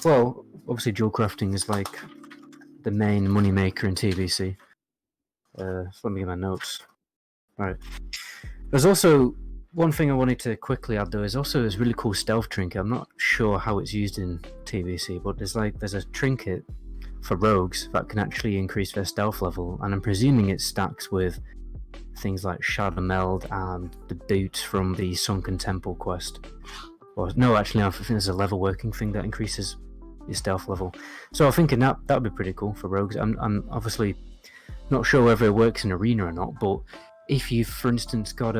Well, obviously Jewelcrafting is the main moneymaker in TBC. Let me get my notes. Right. There's also one thing I wanted to quickly add, though, is also this really cool stealth trinket. I'm not sure how it's used in TBC, but there's a trinket for rogues that can actually increase their stealth level, and I'm presuming it stacks with things like Shadow Meld and the boots from the Sunken Temple quest. Or no, actually, I think there's a leatherworking thing that increases your stealth level. So I'm thinking that would be pretty cool for rogues. I'm obviously not sure whether it works in arena or not, but if you've, for instance, got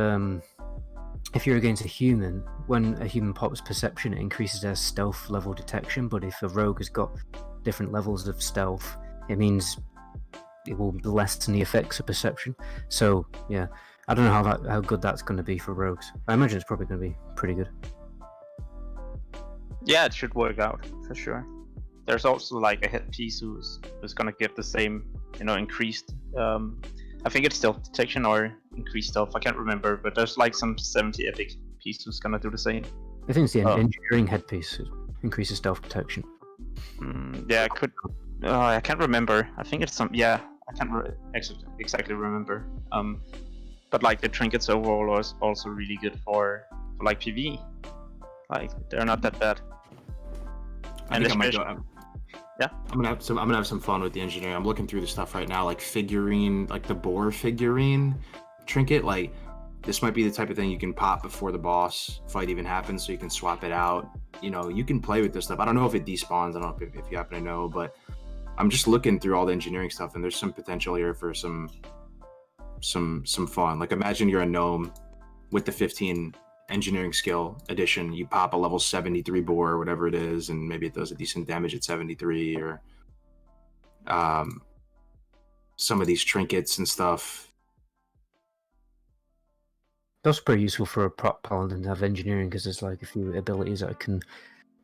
if you're against a human, when a human pops perception, it increases their stealth level detection. But if a rogue has got different levels of stealth, it means it will lessen the effects of perception. So yeah, I don't know how good that's going to be for rogues. I imagine it's probably going to be pretty good. Yeah, it should work out for sure. There's also a headpiece who's going to give the same increased I think it's stealth detection or increased stealth. I can't remember, but there's like some 70 epic piece who's gonna do the same. I think it's the engineering headpiece. It increases stealth protection. Yeah, I can't remember. I think it's some. Yeah, I can't exactly remember. But like the trinkets overall is also really good for like PV. Like they're not that bad. I think I might go. Yeah, I'm gonna have some fun with the engineering. I'm looking through the stuff right now, like figurine, like the boar figurine trinket. Like this might be the type of thing you can pop before the boss fight even happens, so you can swap it out. You know, you can play with this stuff. I don't know if it despawns. I don't know if you happen to know, but I'm just looking through all the engineering stuff, and there's some potential here for some fun. Like imagine you're a gnome with the 15 engineering skill edition. You pop a level 73 boar or whatever it is, and maybe it does a decent damage at 73, or some of these trinkets and stuff. That's pretty useful for a prop paladin to have engineering, because there's like a few abilities that can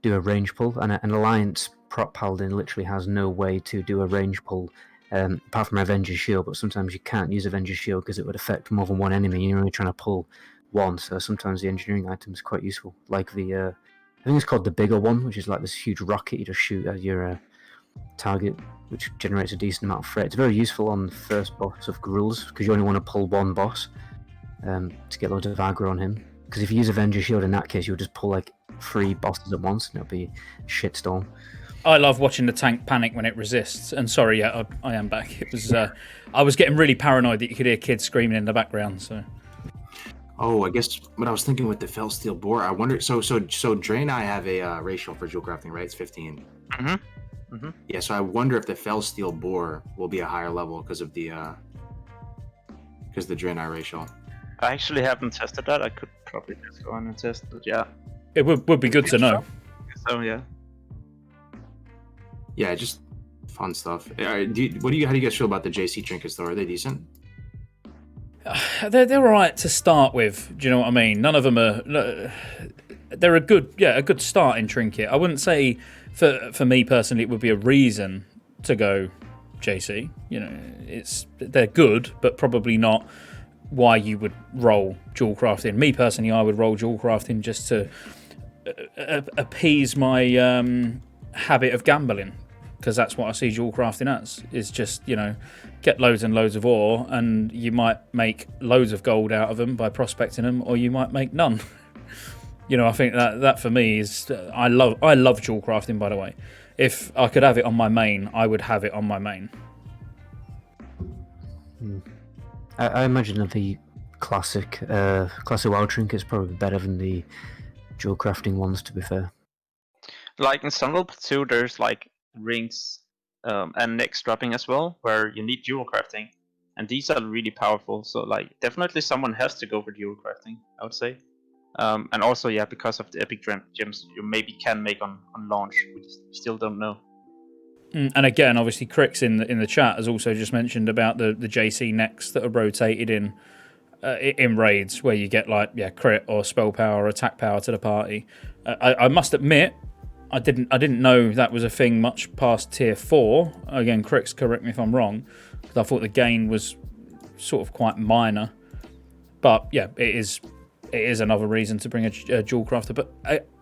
do a range pull, and an alliance prop paladin literally has no way to do a range pull apart from Avenger's Shield, but sometimes you can't use Avenger's Shield because it would affect more than one enemy. You're only trying to pull one, so sometimes the engineering item is quite useful. Like the, I think it's called the bigger one, which is like this huge rocket you just shoot at your target, which generates a decent amount of threat. It's very useful on the first boss of Gruul's, because you only want to pull one boss to get loads of aggro on him. Because if you use Avenger's Shield, in that case, you'll just pull like 3 bosses at once, and it'll be a shitstorm. I love watching the tank panic when it resists. And sorry, yeah, I am back. It was I was getting really paranoid that you could hear kids screaming in the background. So. Oh, I guess what I was thinking with the fell steel boar, I wonder. So Dre and I have a ratio for Jewelcrafting, right? It's 15. Yeah, so I wonder if the fell steel boar will be a higher level because of the Dre and I ratio. I actually haven't tested that. I could probably just go on and test it. Yeah, it would be good to know. So yeah. Yeah, just fun stuff. How do you guys feel about the JC trinkets though? Are they decent? They're all right to start with. Do you know what I mean? None of them are. They're a good starting trinket. I wouldn't say for me personally it would be a reason to go JC. You know, they're good, but probably not why you would roll Jewelcrafting. Me personally, I would roll Jewelcrafting just to appease my habit of gambling, because that's what I see Jewelcrafting as. Is just, you know, get loads and loads of ore, and you might make loads of gold out of them by prospecting them, or you might make none. You know, I think that for me is I love Jewelcrafting. By the way, if I could have it on my main, I would have it on my main. I imagine that the classic wild trinket is probably better than the Jewelcrafting ones, to be fair. Like in Sunwell Plateau, there's like rings and neck strapping as well, where you need Jewelcrafting, and these are really powerful. So like definitely someone has to go for Jewelcrafting, I would say. And also, yeah, because of the epic gems you maybe can make on launch, we still don't know. And again, obviously, Crix in the chat has also just mentioned about the JC necks that are rotated in raids, where you get like crit or spell power or attack power to the party. I must admit, I didn't know that was a thing much past tier 4. Again, Crix, correct me if I'm wrong, because I thought the gain was sort of quite minor. But yeah, it is another reason to bring a Jewelcrafter. But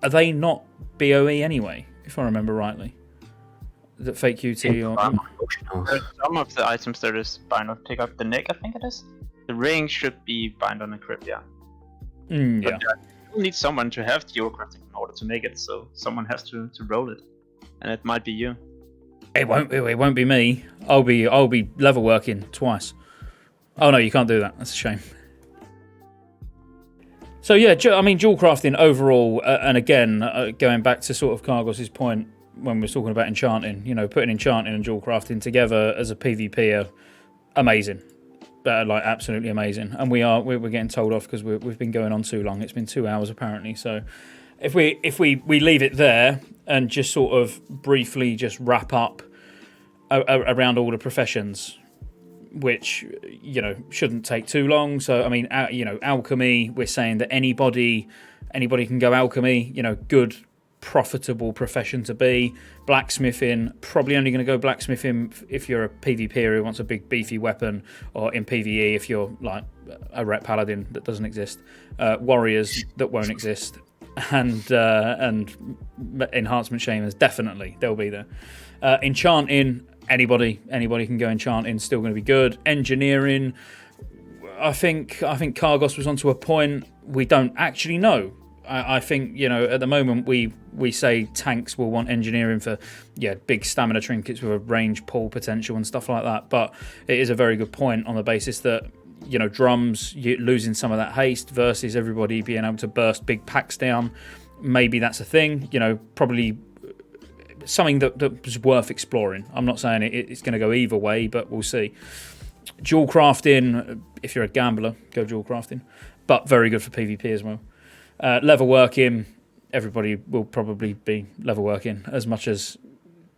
are they not BOE anyway, if I remember rightly? Is it fake QT or some of the items there is bind on take up the neck, I think it is. The ring should be bind on equip, yeah. Yeah. You need someone to have Jewelcrafting in order to make it, so someone has to roll it, and it might be you. It won't be me. I'll be leatherworking twice. Oh no, you can't do that. That's a shame. So yeah, I mean, Jewelcrafting overall, and again, going back to sort of Cargos' point when we were talking about Enchanting, you know, putting Enchanting and Jewelcrafting together as a PvP are amazing. Like absolutely amazing. And we're getting told off because we've been going on too long. It's been 2 hours apparently. So if we leave it there and just sort of briefly just wrap up around all the professions, which, you know, shouldn't take too long. So I mean, you know, Alchemy, we're saying that anybody can go Alchemy. You know, good profitable profession to be. Blacksmithing, probably only going to go blacksmithing if you're a PvPer who wants a big beefy weapon, or in PvE if you're like a ret paladin that doesn't exist, warriors that won't exist, and enhancement shamans, definitely they'll be there. Enchanting, anybody can go enchanting, still going to be good. Engineering, I think Cargos was onto a point. We don't actually know. I think, at the moment we say tanks will want engineering for big stamina trinkets with a range pull potential and stuff like that. But it is a very good point on the basis that drums, you're losing some of that haste versus everybody being able to burst big packs down. Maybe that's a thing. Probably something that was worth exploring. I'm not saying it's going to go either way, but we'll see. Jewelcrafting, if you're a gambler, go jewelcrafting, but very good for PvP as well. Leatherworking, everybody will probably be leatherworking as much as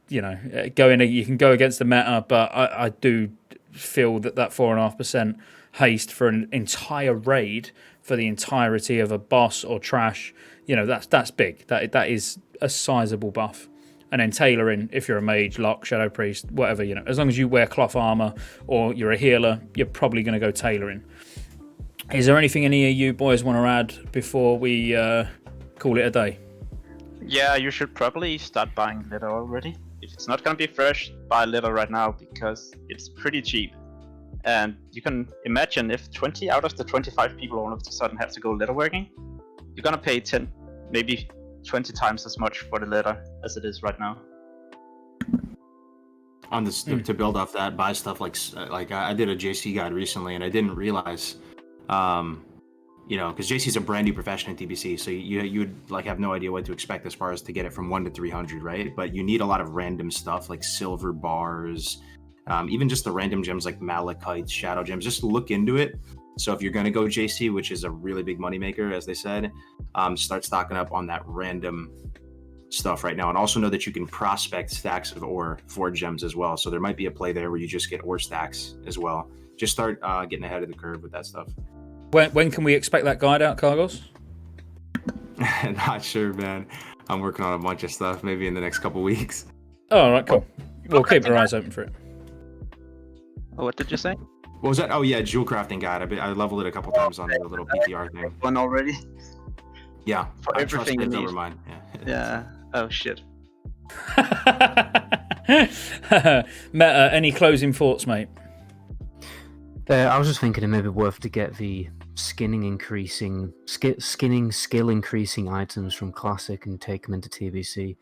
you can go against the meta, but I do feel that 4.5% haste for an entire raid for the entirety of a boss or trash, that's big. That is a sizable buff. And then tailoring, if you're a mage, lock, shadow priest, whatever, as long as you wear cloth armor or you're a healer, you're probably going to go tailoring. Is there anything any of you boys want to add before we call it a day? Yeah, you should probably start buying leather already. If it's not going to be fresh, buy leather right now because it's pretty cheap. And you can imagine if 20 out of the 25 people all of a sudden have to go leatherworking, you're going to pay 10, maybe 20 times as much for the leather as it is right now. On this, to build off that, buy stuff like I did a JC guide recently, and I didn't realize, because JC is a brand new profession in TBC, so you would like have no idea what to expect as far as to get it from 1 to 300, right? But you need a lot of random stuff like silver bars, even just the random gems like malachites, shadow gems. Just look into it. So if you're going to go JC, which is a really big moneymaker, as they said, start stocking up on that random stuff right now. And also know that you can prospect stacks of ore for gems as well. So there might be a play there where you just get ore stacks as well. Just start getting ahead of the curve with that stuff. When can we expect that guide out, Cargos? Not sure, man. I'm working on a bunch of stuff, maybe in the next couple weeks. Oh, all right, cool. We'll keep our eyes open for it. What did you say? What was that? Oh, yeah, Jewelcrafting guide. I leveled it a couple times on the little PTR thing. One already? Yeah. For everything you need. Over mine. Yeah. Oh, shit. Meta, any closing thoughts, mate? I was just thinking it may be worth to get the skinning skill increasing items from Classic and take them into TBC,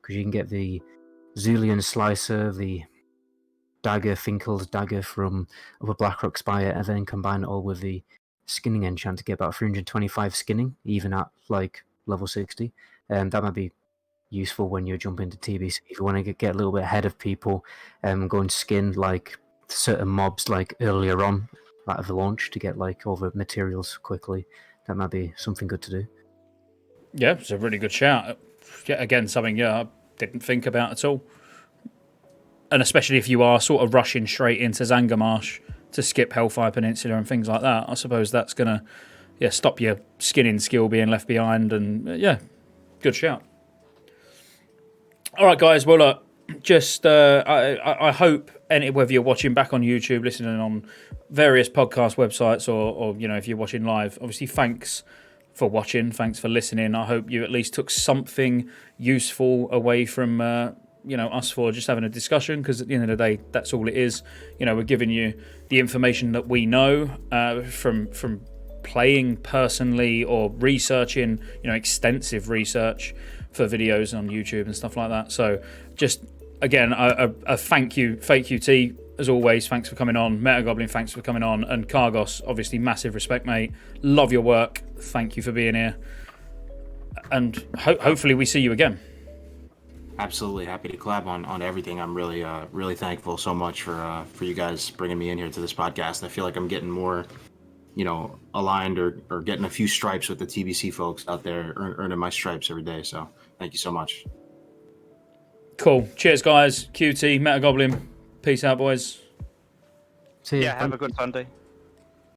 because you can get the Zulian Slicer, the dagger, Finkel's dagger from Upper Blackrock Spire, and then combine it all with the skinning enchant to get about 325 skinning, even at like level 60. That might be useful when you jump into TBC if you want to get a little bit ahead of people, go and skin like certain mobs like earlier on at the launch to get like all the materials quickly. That might be something good to do. Yeah, it's a really good shout. Yeah, again, something I didn't think about at all. And especially if you are sort of rushing straight into Zangarmarsh to skip Hellfire Peninsula and things like that, I suppose that's going to stop your skinning skill being left behind. And good shout. All right, guys. Well, I hope, whether you're watching back on YouTube, listening on various podcast websites, or if you're watching live, obviously thanks for watching, thanks for listening. I hope you at least took something useful away from us for just having a discussion, because at the end of the day, that's all it is. We're giving you the information that we know from playing personally or researching, extensive research for videos on YouTube and stuff like that. So just again, a thank you, Fake QT, as always. Thanks for coming on. Metagoblin, thanks for coming on. And Cargos, obviously, massive respect, mate. Love your work. Thank you for being here. And hopefully we see you again. Absolutely happy to collab on everything. I'm really thankful so much for you guys bringing me in here to this podcast. I feel like I'm getting more, aligned or getting a few stripes with the TBC folks out there, earning my stripes every day. So thank you so much. Cool. Cheers, guys. QT, Metagoblin. Peace out, boys. See ya. Yeah, have a good Sunday.